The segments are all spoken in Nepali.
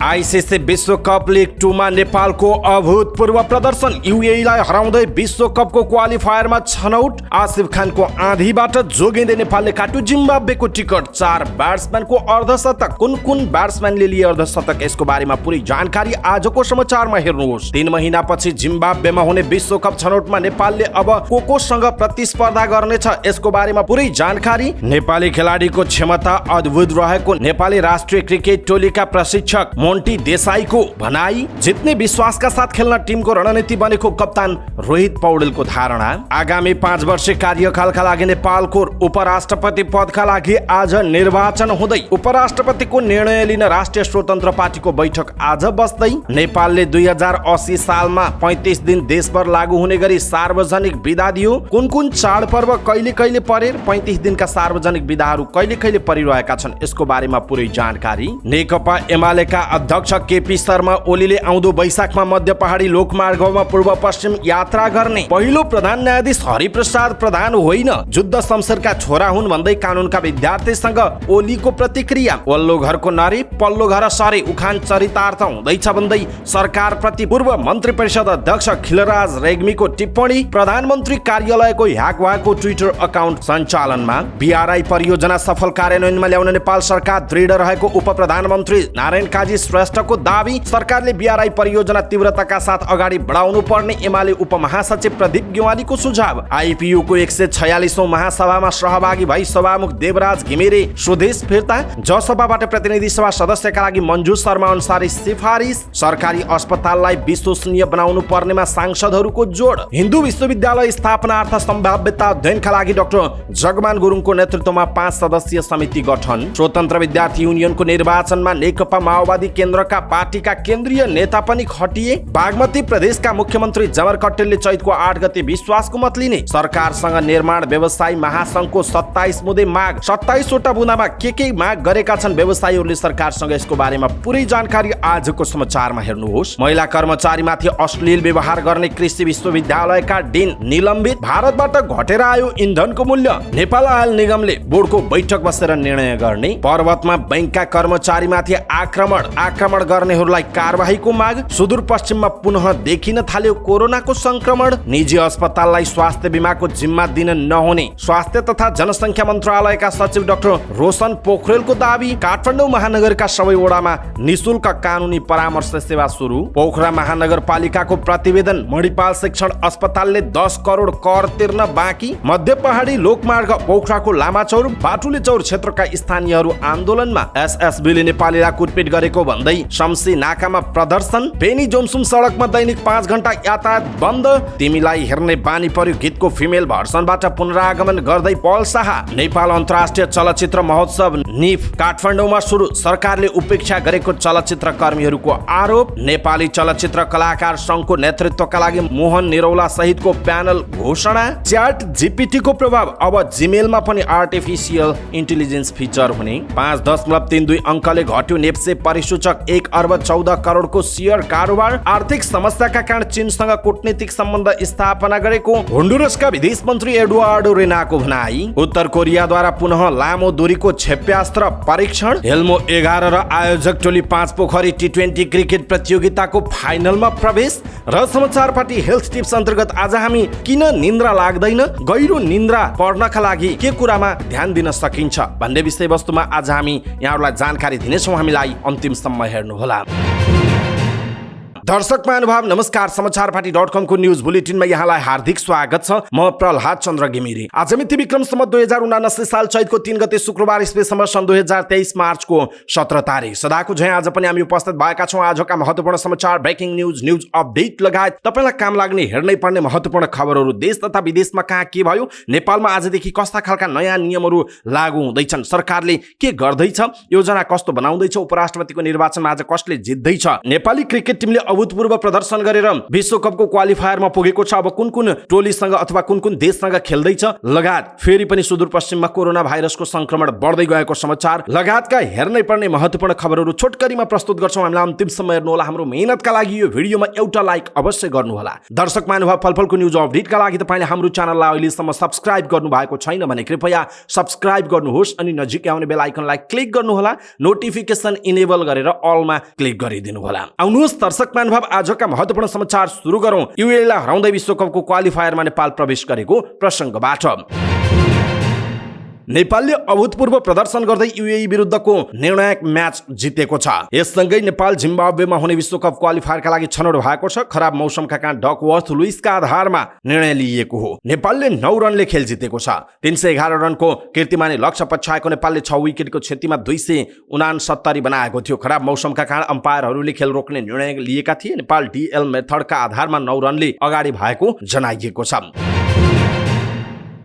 आईसीसी विश्वकप लिग 2 मा नेपालको अभूतपूर्व प्रदर्शन। युएईलाई हराउँदै विश्वकपको क्वालिफायरमा छनौट। आसिफ खानको आँधीबाट जोगिँदै नेपालले काट्यो जिम्बाब्वेको टिकट। 4 ब्याट्सम्यानको अर्धशतक। कुन ब्याट्सम्यानले लिए अर्धशतक, यसको बारेमा पुरै जानकारी आजको समाचारमा हेर्नुहोस्। 3 महिनापछि जिम्बाब्वेमा हुने विश्वकप छनौटमा नेपालले अब कोसँग प्रतिस्पर्धा गर्नेछ, यसको बारेमा पुरै जानकारी। नेपाली खेलाडीको क्षमता अद्भुत रहेको नेपाली राष्ट्रिय क्रिकेट टोलीका प्रशिक्षक मोन्टी देसाईको भनाई। जित्ने विश्वासका साथ खेल्न टिमको रणनीति बनेको कप्तान रोहित पौडेलको धारणा। आगामी 5 वर्षीय कार्यकालका लागि नेपालको उपराष्ट्रपति पदका लागि आज निर्वाचन हुँदै। उपराष्ट्रपतिको निर्णय लिन राष्ट्रिय स्वतन्त्र पार्टीको बैठक आज बस्दै। नेपालले 2080 सालमा 35 दिन देशभर लागू हुने गरी सार्वजनिक बिदा दियो। कुन चाडपर्व कहिले कहिले परे, 35 दिनका सार्वजनिक बिदाहरू कहिले कहिले परिरहेका छन्, यसको बारेमा पुरै जानकारी। नेकपा एमालेका अध्यक्ष केपी शर्मा ओलीले आउँदो वैशाखमा मध्य पहाडी लोकमार्गमा पूर्व पश्चिम यात्रा गर्ने। पहिलो प्रधान न्यायाधीश हरिप्रसाद प्रधान होइन, जुद्ध शमशेरका छोरा हुन् भन्दै कानुनका विद्यार्थीसँग ओलीको प्रतिक्रिया। वल्लो घरको नरे पल्लो घर सरे उखान चरितार्थ हुँदैछ भन्दै सरकार प्रति पूर्व मन्त्री परिषद अध्यक्ष खिलराज रेग्मीको टिप्पणी। प्रधानमन्त्री कार्यालयको ह्याक भएको ट्विटर अकाउन्ट सञ्चालनमा। बीआरआई परियोजना सफल कार्यान्वयनमा ल्याउन नेपाल सरकार दृढ रहेको उप प्रधानमन्त्री नारायण काजी श्रेष्ठको दावी। सरकारले बीआरआई परियोजना तीव्रताका साथ अगाडि बढाउनु पर्ने एमाले उपमहासचिव प्रदीप गेवालीको सुझाव। आइपियुको 146औं महासभामा सहभागी भई सभामुख देवराज घिमिरे स्वदेश फिर्ता। जसपाबाट प्रतिनिधि सभा सदस्यका लागि मन्जु शर्मा अनुसारी सिफारिस। सरकारी अस्पताललाई विश्वसनीय बनाउनु पर्नेमा सांसदहरूको जोड। हिन्दू विश्वविद्यालय स्थापनार्थ सम्भाव्यता अध्ययनका लागि डाक्टर जगमान गुरुङको नेतृत्वमा 5 सदस्यीय समिति गठन। स्वतन्त्र विद्यार्थी युनियनको निर्वाचनमा नेकपा माओवादी केन्द्रका पार्टीका केन्द्रीय नेता पनि खटिए। बागमती प्रदेशका मुख्यमन्त्री जमर कट्टेलले चैतको 8 गते विश्वासको मत लिने। सरकारसँग निर्माण व्यवसायी महासंघको 27 मुदे माग। 27 वटा बुँदामा के माग गरेका छन् व्यवसायीहरूले सरकारसँग, यसको बारेमा पुरै जानकारी आजको समाचारमा हेर्नुहोस्। महिला कर्मचारीमाथि अश्लील व्यवहार गर्ने कृषि विश्वविद्यालयका डिन निलम्बित। भारतबाट घटेर आयो इन्धनको मूल्य। नेपाल आयल निगमले बोर्डको बैठक बसेर निर्णय गर्ने। पर्वतमा बैंकका कर्मचारीमाथि आक्रमण गर्नेहरूलाई कारबाहीको माग। सुदूरपश्चिममा पुनः देखिन थाल्यो कोरोनाको संक्रमण। निजी अस्पताललाई स्वास्थ्य बीमाको जिम्मा दिन नहुने स्वास्थ्य तथा जनसङ्ख्या मन्त्रालयका सचिव डाक्टर रोशन पोखरेलको दावी। काठमाडौँ महानगरका सबै वडामा निशुल्क कानुनी परामर्श सेवा सुरु। पोखरा महानगरपालिकाको प्रतिवेदन। मणिपाल शिक्षण अस्पतालले 10 करोड कर तिर्न बाँकी। मध्य पहाडी लोकमार्ग पोखराको लामाचौर बाटुले चौर क्षेत्रका स्थानीयहरू आन्दोलनमा। एसएसबीले नेपालीलाई कुटपिट गरेको भन्दै शम्सी नाकामा प्रदर्शन। बेनी जोमसुम सडकमा दैनिक 5 घण्टा यातायात बन्द। तिमीलाई हेर्ने बानी पर्यो गीतको फिमेल भर्सनबाट पुनरागमन गर्दै पल शाह। नेपाल अन्तर्राष्ट्रिय चलचित्र महोत्सव निफ काठमाडौँमा सुरु। सरकारले उपेक्षा गरेको चलचित्र कर्मीहरूको आरोप। नेपाली चलचित्र कलाकार संघको नेतृत्वका लागि मोहन निरौला सहितको प्यानल घोषणा। च्याट जीपीटीको प्रभाव अब जीमेलमा पनि आर्टिफिसियल इन्टेलिजेन्स फिचर हुने। 5.32 अङ्कले घट्यो नेप्से परिसूचक। 1 अर्ब 14 करोडको शेयर कारोबार। आर्थिक समस्याका कारण चीनसँग कूटनीतिक सम्बन्ध स्थापना गरेको होन्डुरसका विदेश मन्त्री एडुआर्डो रेनाको भनाई। उत्तर कोरियाद्वारा पुनः लामो दूरीको क्षेप्यास्त्र परीक्षण। हेल्मो 11 र आयोजक टोली 5 पोखरी T20 क्रिकेट प्रतियोगिताको फाइनलमा प्रवेश। र समाचार पार्टी हेल्थ टिप्स अन्तर्गत आज हामी किन निन्द्रा लाग्दैन, गहिरो निन्द्रा पढ्नका लागि के कुरामा ध्यान दिन सकिन्छ भन्ने विषयवस्तुमा आज हामी यहाँहरूलाई जानकारी दिनेछौँ। हामीलाई अन्तिमसम्म हेर्नुहोला। दर्शक महानुभाव नमस्कार। समाचारपाटी.com को न्यूज बुलेटिनमा यहाँलाई हार्दिक स्वागत छ। म प्रहलाद चन्द्र घिमिरे। आज मिति विक्रम सम्वत 2079 साल चैतको 3 गते शुक्रबार इस्वीसम्म सन् 2023 मार्चको 17 तारिक। सदाको झैं आज पनि हामी उपस्थित भएका छौँ आजका महत्त्वपूर्ण समाचार, ब्रेकिङ न्यूज अपडेट लगायत तपाईलाई काम लाग्ने हेर्नै पर्ने महत्त्वपूर्ण खबरहरू देश तथा विदेशमा कहाँ के भयो, नेपालमा आजदेखि कस्ता खालका नयाँ नियमहरू लागू हुँदैछन्, सरकारले के गर्दैछ, योजना कस्तो बनाउँदैछ, उपराष्ट्रपतिको निर्वाचनमा आज कसले जित्दैछ, नेपाली क्रिकेट टिमले अभूतपूर्व प्रदर्शन गरेर विश्वकपको क्वालिफायरमा पुगेको छ। अब कुन कुन टोलीसँग अथवा कुन कुन देशसँग खेल्दैछ लगायत फेरि पनि सुदूरपश्चिममा कोरोना भाइरसको संक्रमण बढ्दै गएको समाचार लगायतका हेर्नै पर्ने महत्त्वपूर्ण खबरहरू छोटकरीमा प्रस्तुत गर्छौं। हामीलाई अन्तिमसम्म हेर्नुहोला। हाम्रो मेहनतका लागि यो भिडियोमा एउटा लाइक अवश्य गर्नुहोला। दर्शक महानुभाव, फलफलको न्युज अपडेटका लागि तपाईले हाम्रो च्यानललाई अहिलेसम्म सब्स्क्राइब गर्नुभएको छैन भने कृपया सब्स्क्राइब गर्नुहोस् अनि नजिकै आउने बेल आइकनलाई क्लिक गर्नुहोला। नोटिफिकेसन इनेबल गरेर अलमा क्लिक गरिदिनु होला। आउनुहोस् दर्शक महानुभाव, आजका महत्त्वपूर्ण समाचार सुरु गरौं। युएईलाई हराउँदै विश्वकपको क्वालिफायरमा नेपाल प्रवेश गरेको प्रसंगबाट। नेपालले अभूतपूर्व प्रदर्शन गर्दै युएई विरुद्धको निर्णायक म्याच जितेको छ। यससँगै नेपाल जिम्बाब्वेमा हुने विश्वकप क्वालिफायरका लागि छनौट भएको छ। खराब मौसमका कारण डकवर्थ लुइसका आधारमा निर्णय लिइएको हो। नेपालले 9 रनले खेल जितेको छ। 311 रनको कीर्तिमानी लक्ष्य पछ्याएको नेपालले 6 विकेटको क्षतिमा 269 बनाएको थियो। खराब मौसमका कारण अम्पायरहरूले खेल रोक्ने निर्णय लिएका थिए। नेपाल डीएल मेथडका आधारमा 9 रनले अगाडि भएको जनाइएको छ।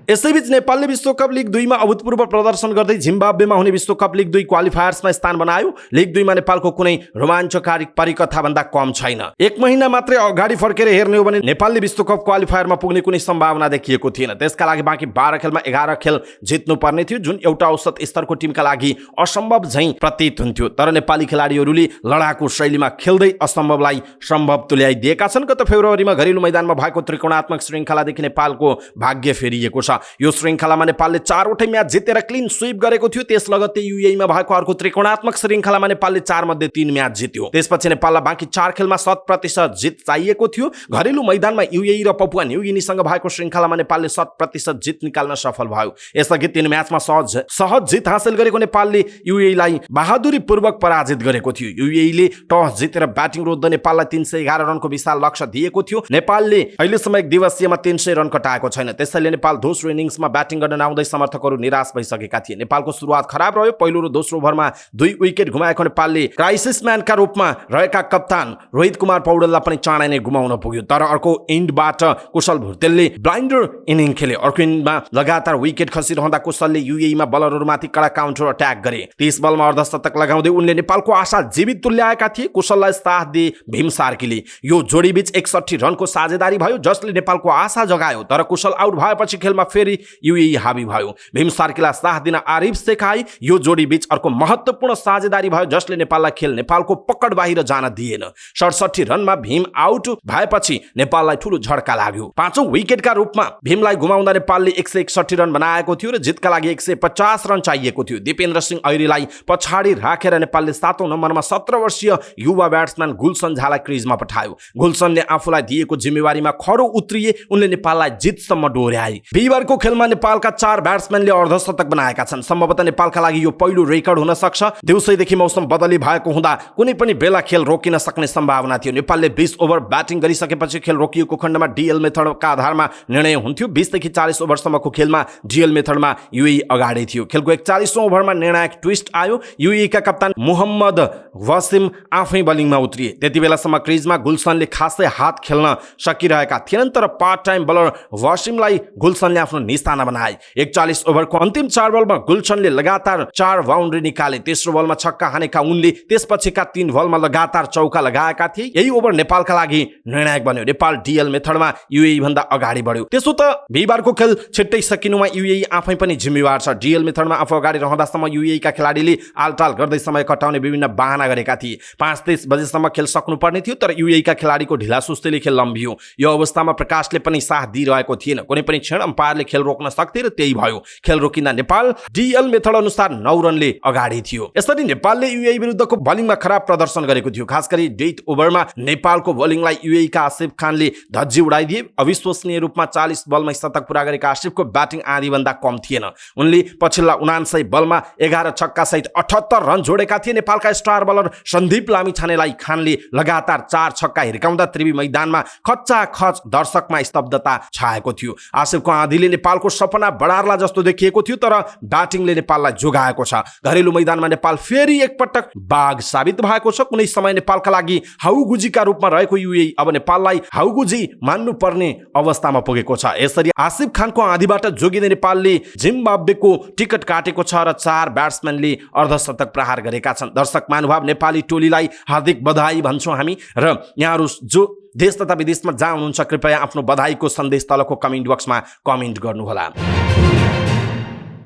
यसैबीच नेपालले विश्वकप लिग 2 मा अभूतपूर्व प्रदर्शन गर्दै जिम्बाब्वेमा हुने विश्वकप लिग 2 क्वालिफायर्समा स्थान बनायो। लिग 2 मा नेपालको कुनै रोमाञ्चकारी परिकथा भन्दा कम छैन। 1 महिना मात्रै अगाडि फर्केर हेर्ने हो भने नेपालले विश्वकप क्वालिफायरमा पुग्ने कुनै सम्भावना देखिएको थिएन। त्यसका लागि बाँकी 12 खेलमा 11 खेल जित्नु पर्ने थियो, जुन एउटा औसत स्तरको टिमका लागि असम्भव झैं प्रतीत हुन्थ्यो। तर नेपाली खेलाडीहरूले लडाकु शैलीमा खेल्दै असम्भवलाई सम्भव तुल्याइदिएका छन्। गत फेब्रुअरीमा घरेलु मैदानमा भएको त्रिकोणात्मक श्रृङ्खलादेखि नेपालको भाग्य फेरिएको छ। यो श्रृङ्खलामा नेपालले 4 वटै म्याच जितेर क्लिन स्वीप गरेको थियो। त्यस लगत्तै युएईमा भएको अर्को त्रिकोणात्मक श्रृङ्खलामा नेपालले 4 मध्ये 3 म्याच जित्यो। त्यसपछि नेपाललाई बाँकी 4 खेलमा 100% जित चाहिएको थियो। घरेलु मैदानमा युएई र पपुवा न्युगिनीसँग भएको श्रृङ्खलामा नेपालले 100% जित निकाल्न सफल भयो। यसअघि 3 म्याचमा सहज जित हासिल गरेको नेपालले युएईलाई बहादुरीपूर्वक पराजित गरेको थियो। युएईले टस जितेर ब्याटिङ रोज्दै नेपाललाई 311 रनको विशाल लक्ष्य दिएको थियो। नेपालले अहिलेसम्म एक दिवसीयमा 300 रन कटाएको छैन। त्यसैले नेपाल दोस्रो इनिङ्समा ब्याटिङ गर्न नआउँदै समर्थकहरू निराश भइसकेका थिए। नेपालको सुरुवात खराब रह्यो। पहिलो र दोस्रो ओभरमा 2 विकेट गुमाएको नेपालले क्राइसिस म्यानका रूपमा रहेका कप्तान रोहित कुमार पौडेललाई पनि चाँडै नै गुमाउन पुग्यो। तर अर्को इन्डबाट कुशल भुर्तेलले ब्लाइन्डर इनिङ खेले। अर्को इन्डमा लगातार विकेट खसिरहँदा कुशलले युएईमा बलरहरूमाथि कडा काउन्टर अट्याक गरे। 30 बलमा अर्धशतक लगाउँदै उनले नेपालको आशा जीवित तुल्याएका थिए। कुशललाई साथ दिए भीम सार्कीले। यो जोडीबीच 61 रनको साझेदारी भयो, जसले नेपालको आशा जगायो। तर कुशल आउट भएपछि खेलमा फेरि युएई हावी भयो। भीम सार्कीलाई साथ दिन आरिफ शेखाई। यो जोडी बीच अर्को महत्त्वपूर्ण साझेदारी भयो, जसले नेपाललाई खेल नेपालको पकड बाहिर जान दिएन। 67 रनमा भीम आउट भएपछि नेपाललाई ठूलो झड्का लाग्यो। 5औं विकेटका रूपमा भीमलाई गुमाउँदा नेपालले 161 रन बनाएको थियो र जितका लागि 150 रन चाहिएको थियो। दिपेन्द्र सिंह ऐरीलाई पछाडि राखेर नेपालले 7औं नम्बरमा 17 वर्षीय युवा ब्याट्सम्यान गुलसन झालाई क्रिजमा पठायो। गुलसनले आफूलाई दिएको जिम्मेवारीमा खरो उत्रिए। उनले नेपाललाई जितसम्म डोर्याए। बिहिबारको खेलमा नेपालका 4 ब्याट्सम्यानले अर्धशतक बनाएका छन्। सम्भवतः नेपालका लागि यो पहिलो रेकर्ड हुन सक्छ। दिउँसैदेखि मौसम बदली भएको हुँदा कुनै पनि बेला खेल रोकिन सक्ने सम्भावना थियो। नेपालले 20 ओभर ब्याटिङ गरिसकेपछि खेल रोकिएको खण्डमा डीएल मेथडका आधारमा निर्णय हुन्थ्यो। 20 देखि 40 ओभरसम्मको खेलमा डीएल मेथडमा युएई अगाडि थियो। खेलको 41औं ओभरमा निर्णायक ट्विस्ट आयो। युएईका कप्तान मोहम्मद वसिम आफै बलिङमा उत्रिए। त्यति बेलासम्म क्रिजमा गुलसनले खासै हात खेल्न सकिरहेका थिएनन्, तर पार्ट टाइम बलर वसिमलाई गुलसनले आफ्नो निशाना बनाए। 41 ओभरको अन्तिम 4 बलमा गुलसनले लगातार 4 बाउन्ड्री निकाले। तेस्रो बलमा छक्का हानेका उनले त्यसपछिका 3 बलमा लगातार चौका लगाएका थिए। यही ओभर नेपालका लागि निर्णायक बन्यो। नेपाल डीएल मेथडमा युएई भन्दा अगाडि बढ्यो। त्यसो त बिहिबारको खेल छिट्टै सकिनुमा युएई आफै पनि जिम्मेवार छ। डीएल मेथडमा आफू अगाडि रहँदासम्म युएईका खेलाडीले आलटाल गर्दै समय कटाउने विभिन्न बहाना गरेका थिए। 5:30 बजेसम्म खेल सक्नुपर्ने थियो, तर युएईका खेलाडीको ढिलासुस्तीले खेल लम्बियो। यो अवस्थामा प्रकाशले पनि साथ दिइरहेको थिएन। कुनै पनि क्षण अम्पायरले खेल रोक्न सक्थे र त्यही भयो। खेल रोकिँदा नेपाल डीएल मेथड अनुसार 9 रनले अगाडि थियो। यसरी नेपालले युएई विरुद्धको बलिङमा खराब प्रदर्शन गरेको थियो। खास गरी डेथ ओभरमा नेपालको बलिङलाई युएईका आसिफ खानले धज्जी उडाइदिए। अविश्वसनीय रूपमा 40 बलमा शतक पुरा गरेका आसिफको ब्याटिङ आधीभन्दा कम थिएन। उनले पछिल्ला 79 बलमा 11 छक्का सहित 78 रन जोडेका थिए। नेपालका स्टार बलर सन्दीप लामिछानेलाई खानले लगातार 4 छक्का हिर्काउँदा त्रिवी मैदानमा खच्चा खच दर्शकमा स्तब्धता छाएको थियो। आसिफको आँधीले अहिले नेपालको सपना बढार्ला जस्तो देखिएको थियो, तर ब्याटिङले नेपाललाई जोगाएको छ। घरेलु मैदानमा नेपाल फेरि एकपटक बाघ साबित भएको छ। कुनै समय नेपालका लागि हाउगुजीका रूपमा रहेको युएई अब नेपाललाई हाउगुजी मान्नुपर्ने अवस्थामा पुगेको छ। यसरी आसिफ खानको आँधीबाट जोगिने नेपालले जिम्बाब्वेको टिकट काटेको छ र 4 ब्याट्सम्यानले अर्धशतक प्रहार गरेका छन्। दर्शक महानुभाव, नेपाली टोलीलाई हार्दिक बधाई भन्छौँ हामी र यहाँहरू जो देश तथा विदेशमा जहाँ हुनुहुन्छ कृपया आफ्नो बधाईको सन्देश तलको कमेन्ट बक्समा कमेन्ट गर्नुहोला।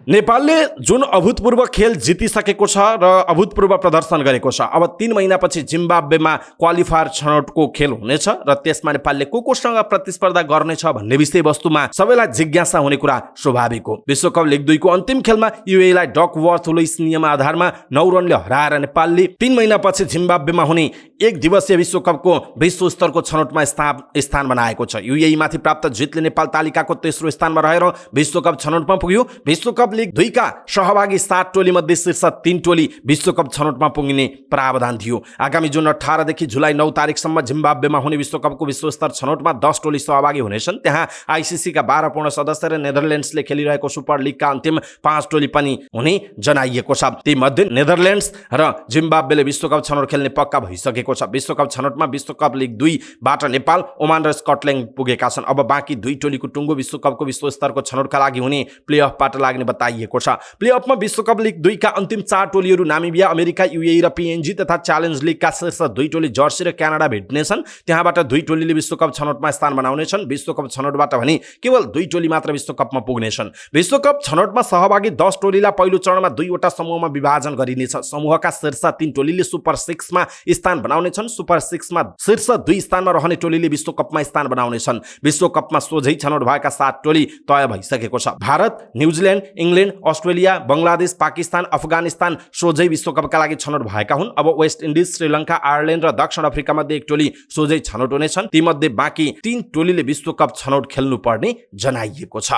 नेपालले जुन अभूतपूर्व खेल जितिसकेको छ र अभूतपूर्व प्रदर्शन गरेको छ, अब 3 महिनापछि जिम्बाब्वेमा क्वालिफायर छनौटको खेल हुनेछ र त्यसमा नेपालले कोसँग प्रतिस्पर्धा गर्नेछ भन्ने विषयवस्तुमा सबैलाई जिज्ञासा हुने कुरा स्वाभाविक हो। विश्वकप लिग 2 को अन्तिम खेलमा युएईलाई डकवर्थ लुइस नियम आधारमा 9 रनले हराएर नेपालले 3 महिनापछि जिम्बाब्वेमा हुने 1 दिवसीय विश्वकपको विश्व स्तरको छनौटमा स्थान बनाएको छ। युएईमाथि प्राप्त जितले नेपाल तालिकाको तेस्रो स्थानमा रहेर विश्वकप छनौटमा पुग्यो। विश्वकप लिग 2 का सहभागी 7 टोली मध्ये शीर्ष 3 टोली विश्वकप छनौटमा पुग्ने प्रावधान थियो। आगामी जुन 18 देखि जुलाई 9 तारिकसम्म जिम्बाब्वेमा हुने विश्वकपको विश्वस्तर छनौटमा 10 टोली सहभागी हुनेछन्। त्यहाँ आईसीसी का 12 पूर्ण सदस्य र नेदरल्यान्ड्सले खेलिरहेको सुपर लिगका अन्तिम 5 टोली पनि हुने जनाइएको छ। ती मध्ये नेदरल्यान्ड्स र जिम्बाब्वेले विश्वकप छनौट खेल्ने पक्का भइसकेको छ। विश्वकप छनौटमा विश्वकप लिग 2 बाट नेपाल, ओमान र स्कटल्यान्ड पुगेका छन्। अब बाँकी 2 टोलीको टुङ्गो विश्वकपको विश्वस्तरको छनौटका लागि हुने प्लेअफबाट लाग्ने बताइएको छ। प्लेअफमा विश्वकप लिग 2 का अन्तिम 4 टोलीहरू नामिबिया, अमेरिका, युएई र पीएनजी तथा च्यालेन्ज लिगका शीर्ष 2 टोली जर्सी र क्यानाडा भेट्नेछन्। त्यहाँबाट 2 टोलीले विश्वकप छनौटमा स्थान बनाउनेछन्। विश्वकप छनौटबाट भने केवल 2 टोली मात्र विश्वकपमा पुग्नेछन्। विश्वकप छनौटमा सहभागी 10 टोलीलाई पहिलो चरणमा 2 वटा समूहमा विभाजन गरिनेछ। समूहका शीर्ष 3 टोलीले सुपर 6 मा स्थान बनाउनेछन्। सुपर 6 मा शीर्ष 2 स्थानमा रहने टोलीले विश्वकपमा स्थान बनाउनेछन्। विश्वकपमा सोझै छनौट भएका 7 टोली तय भइसकेको छ। Bharat, New Zealand, England, Australia, Bangladesh, Pakistan, Afghanistan सोझै विश्वकपका लागि छनौट भएका हुन्। अब वेस्ट इन्डिज, श्रीलङ्का, आयरल्यान्ड र दक्षिण अफ्रिका मध्ये 1 टोली सोझै छनौट हुनेछन्। तीमध्ये बाँकी 3 टोलीले विश्वकप छनौट खेल्नुपर्ने जनाइएको छ।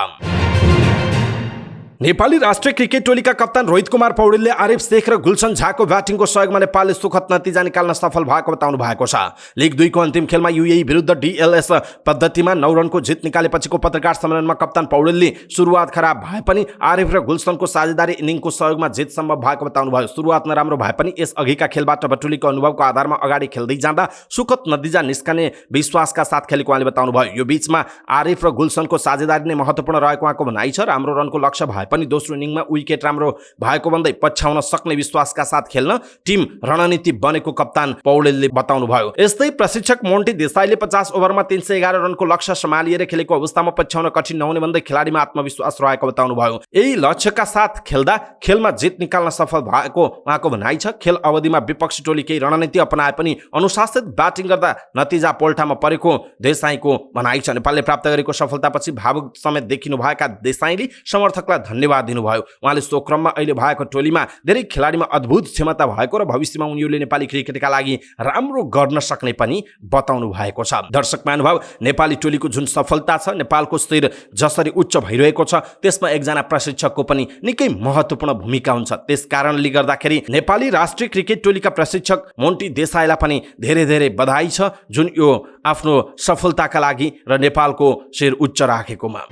नेपाली राष्ट्रिय क्रिकेट टोलीका कप्तान रोहित कुमार पौडेलले आरिफ शेख र गुलशन झाको ब्याटिङको सहयोगमा नेपालले सुखद नतिजा निकाल्न सफल भएको बताउनु भएको छ। लिग 2 को अन्तिम खेलमा युएई विरुद्ध डीएलएस पद्धतिमा 9 रनको जित निकालेपछिको पत्रकार सम्मेलनमा कप्तान पौडेलले सुरुवात खराब भए पनि आरिफ र गुलशनको साझेदारी इनिङको सहयोगमा जित सम्भव भएको बताउनुभयो। सुरुवात नराम्रो भए पनि यस अघिका खेलबाट बटुलीको अनुभवको आधारमा अगाडि खेल्दै जाँदा सुखद नतिजा निस्कने विश्वासका साथ खेलेको उहाँले बताउनुभयो। यो बीचमा आरिफ र गुलशनको साझेदारी नै महत्त्वपूर्ण रहेको उहाँको भनाइ छ। राम्रो रनको लक्ष्य भए पनि दोस्रो इनिङमा विकेट राम्रो भएको भन्दै पछ्याउन सक्ने विश्वासका साथ खेल्न टिम रणनीति बनेको कप्तान पौडेलले बताउनुभयो। यस्तै प्रशिक्षक मोन्टी देसाईले 50 ओभरमा 311 रनको लक्ष्य सम्हालिएर खेलेको अवस्थामा पछ्याउन कठिन नहुने भन्दै खेलाडीमा आत्मविश्वास रहेको बताउनुभयो। यही लक्ष्यका साथ खेल्दा खेलमा जित निकाल्न सफल भएको उहाँको भनाइ छ। खेल अवधिमा विपक्षी टोली केही रणनीति अपनाए पनि अनुशासित ब्याटिङ गर्दा नतिजा पोल्टामा परेको देसाईको भनाइ छ। नेपालले प्राप्त गरेको सफलतापछि भावुक समेत देखिनुभएका देसाईले समर्थकलाई धन्यवाद दिनुभयो। उहाँले सो क्रममा अहिले भएको टोलीमा धेरै खेलाडीमा अद्भुत क्षमता भएको र भविष्यमा उनीहरूले नेपाली क्रिकेटका लागि राम्रो गर्न सक्ने पनि बताउनु भएको छ। दर्शक महानुभाव, नेपाली टोलीको जुन सफलता छ, नेपालको स्थिर जसरी उच्च भइरहेको छ, त्यसमा एकजना प्रशिक्षकको पनि निकै महत्त्वपूर्ण भूमिका हुन्छ। त्यसकारणले गर्दाखेरि नेपाली राष्ट्रिय क्रिकेट टोलीका प्रशिक्षक मोन्टी देसाईलाई पनि धेरै धेरै बधाई छ, जुन यो आफ्नो सफलताका लागि र नेपालको शिर उच्च राखेकोमा।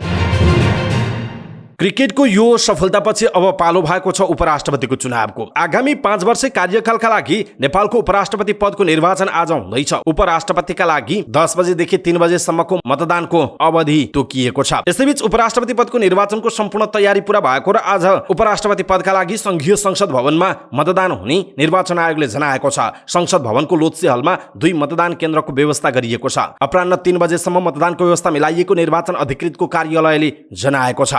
क्रिकेटको यो सफलतापछि अब पालो भएको छ उपराष्ट्रपतिको चुनावको। आगामी 5 वर्ष कार्यकालका लागि नेपालको उपराष्ट्रपति पदको निर्वाचन आज हुँदैछ। उपराष्ट्रपतिका लागि 10 बजेदेखि 3 बजेसम्मको मतदानको अवधि तोकिएको छ। यसैबीच उपराष्ट्रपति पदको निर्वाचनको सम्पूर्ण तयारी पूरा भएको र आज उपराष्ट्रपति पदका लागि संघीय संसद भवनमा मतदान हुने निर्वाचन आयोगले जनाएको छ। संसद भवनको लोत्से हलमा 2 मतदान केन्द्रको व्यवस्था गरिएको छ। अपराह्न 3 बजेसम्म मतदानको व्यवस्था मिलाइएको निर्वाचन अधिकृतको कार्यालयले जनाएको छ।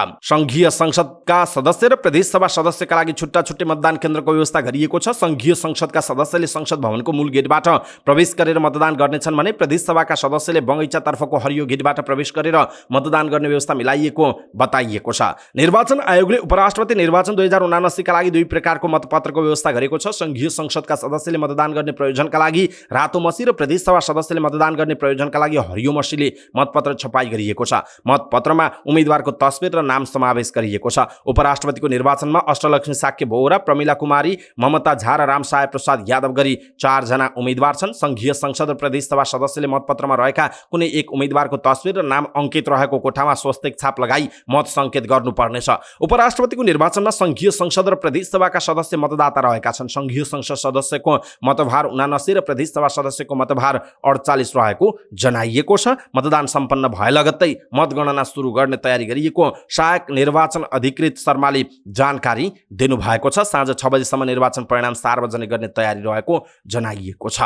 संघीय संसदका सदस्य र प्रदेश सभा सदस्यका लागि छुट्टा छुट्टै मतदान केन्द्रको व्यवस्था गरिएको छ। संघीय संसदका सदस्यले संसद भवनको मूल गेटबाट प्रवेश गरेर मतदान गर्नेछन् भने प्रदेश सभाका सदस्यले बगैँचातर्फको हरियो गेटबाट प्रवेश गरेर मतदान गर्ने व्यवस्था मिलाइएको बताइएको छ। निर्वाचन आयोगले उपराष्ट्रपति निर्वाचन 2079 का लागि 2 प्रकारको मतपत्रको व्यवस्था गरेको छ। संघीय संसदका सदस्यले मतदान गर्ने प्रयोजनका लागि रातो मसी र प्रदेश सभा सदस्यले मतदान गर्ने प्रयोजनका लागि हरियो मसीले मतपत्र छपाई गरिएको छ। मतपत्रमा उम्मेदवारको तस्बिर र नाम समावेश समावेश गरिएको छ। उपराष्ट्रपतिको निर्वाचनमा अष्टलक्ष्मी साक्य बोहरा, प्रमिला कुमारी, ममता झा र रामसाय प्रसाद यादव गरी 4 जना उम्मेदवार छन्। संघीय संसद र प्रदेशसभा सदस्यले मतपत्रमा रहेका कुनै एक उम्मेदवारको तस्बिर र नाम अङ्कित रहेको कोठामा स्वस्तिक छाप लगाई मत सङ्केत गर्नुपर्नेछ। उपराष्ट्रपतिको निर्वाचनमा संघीय संसद र प्रदेशसभाका सदस्य मतदाता रहेका छन्। संघीय संसद सदस्यको मतभार 79 र प्रदेशसभा सदस्यको मतभार 48 रहेको जनाइएको छ। मतदान सम्पन्न भए लगत्तै मतगणना सुरु गर्ने तयारी गरिएको सहायक निर्वाचन अधिकृत शर्माले जानकारी दिनुभएको छ। साँझ 6 बजेसम्म निर्वाचन परिणाम सार्वजनिक गर्ने तयारी रहेको जनाइएको छ।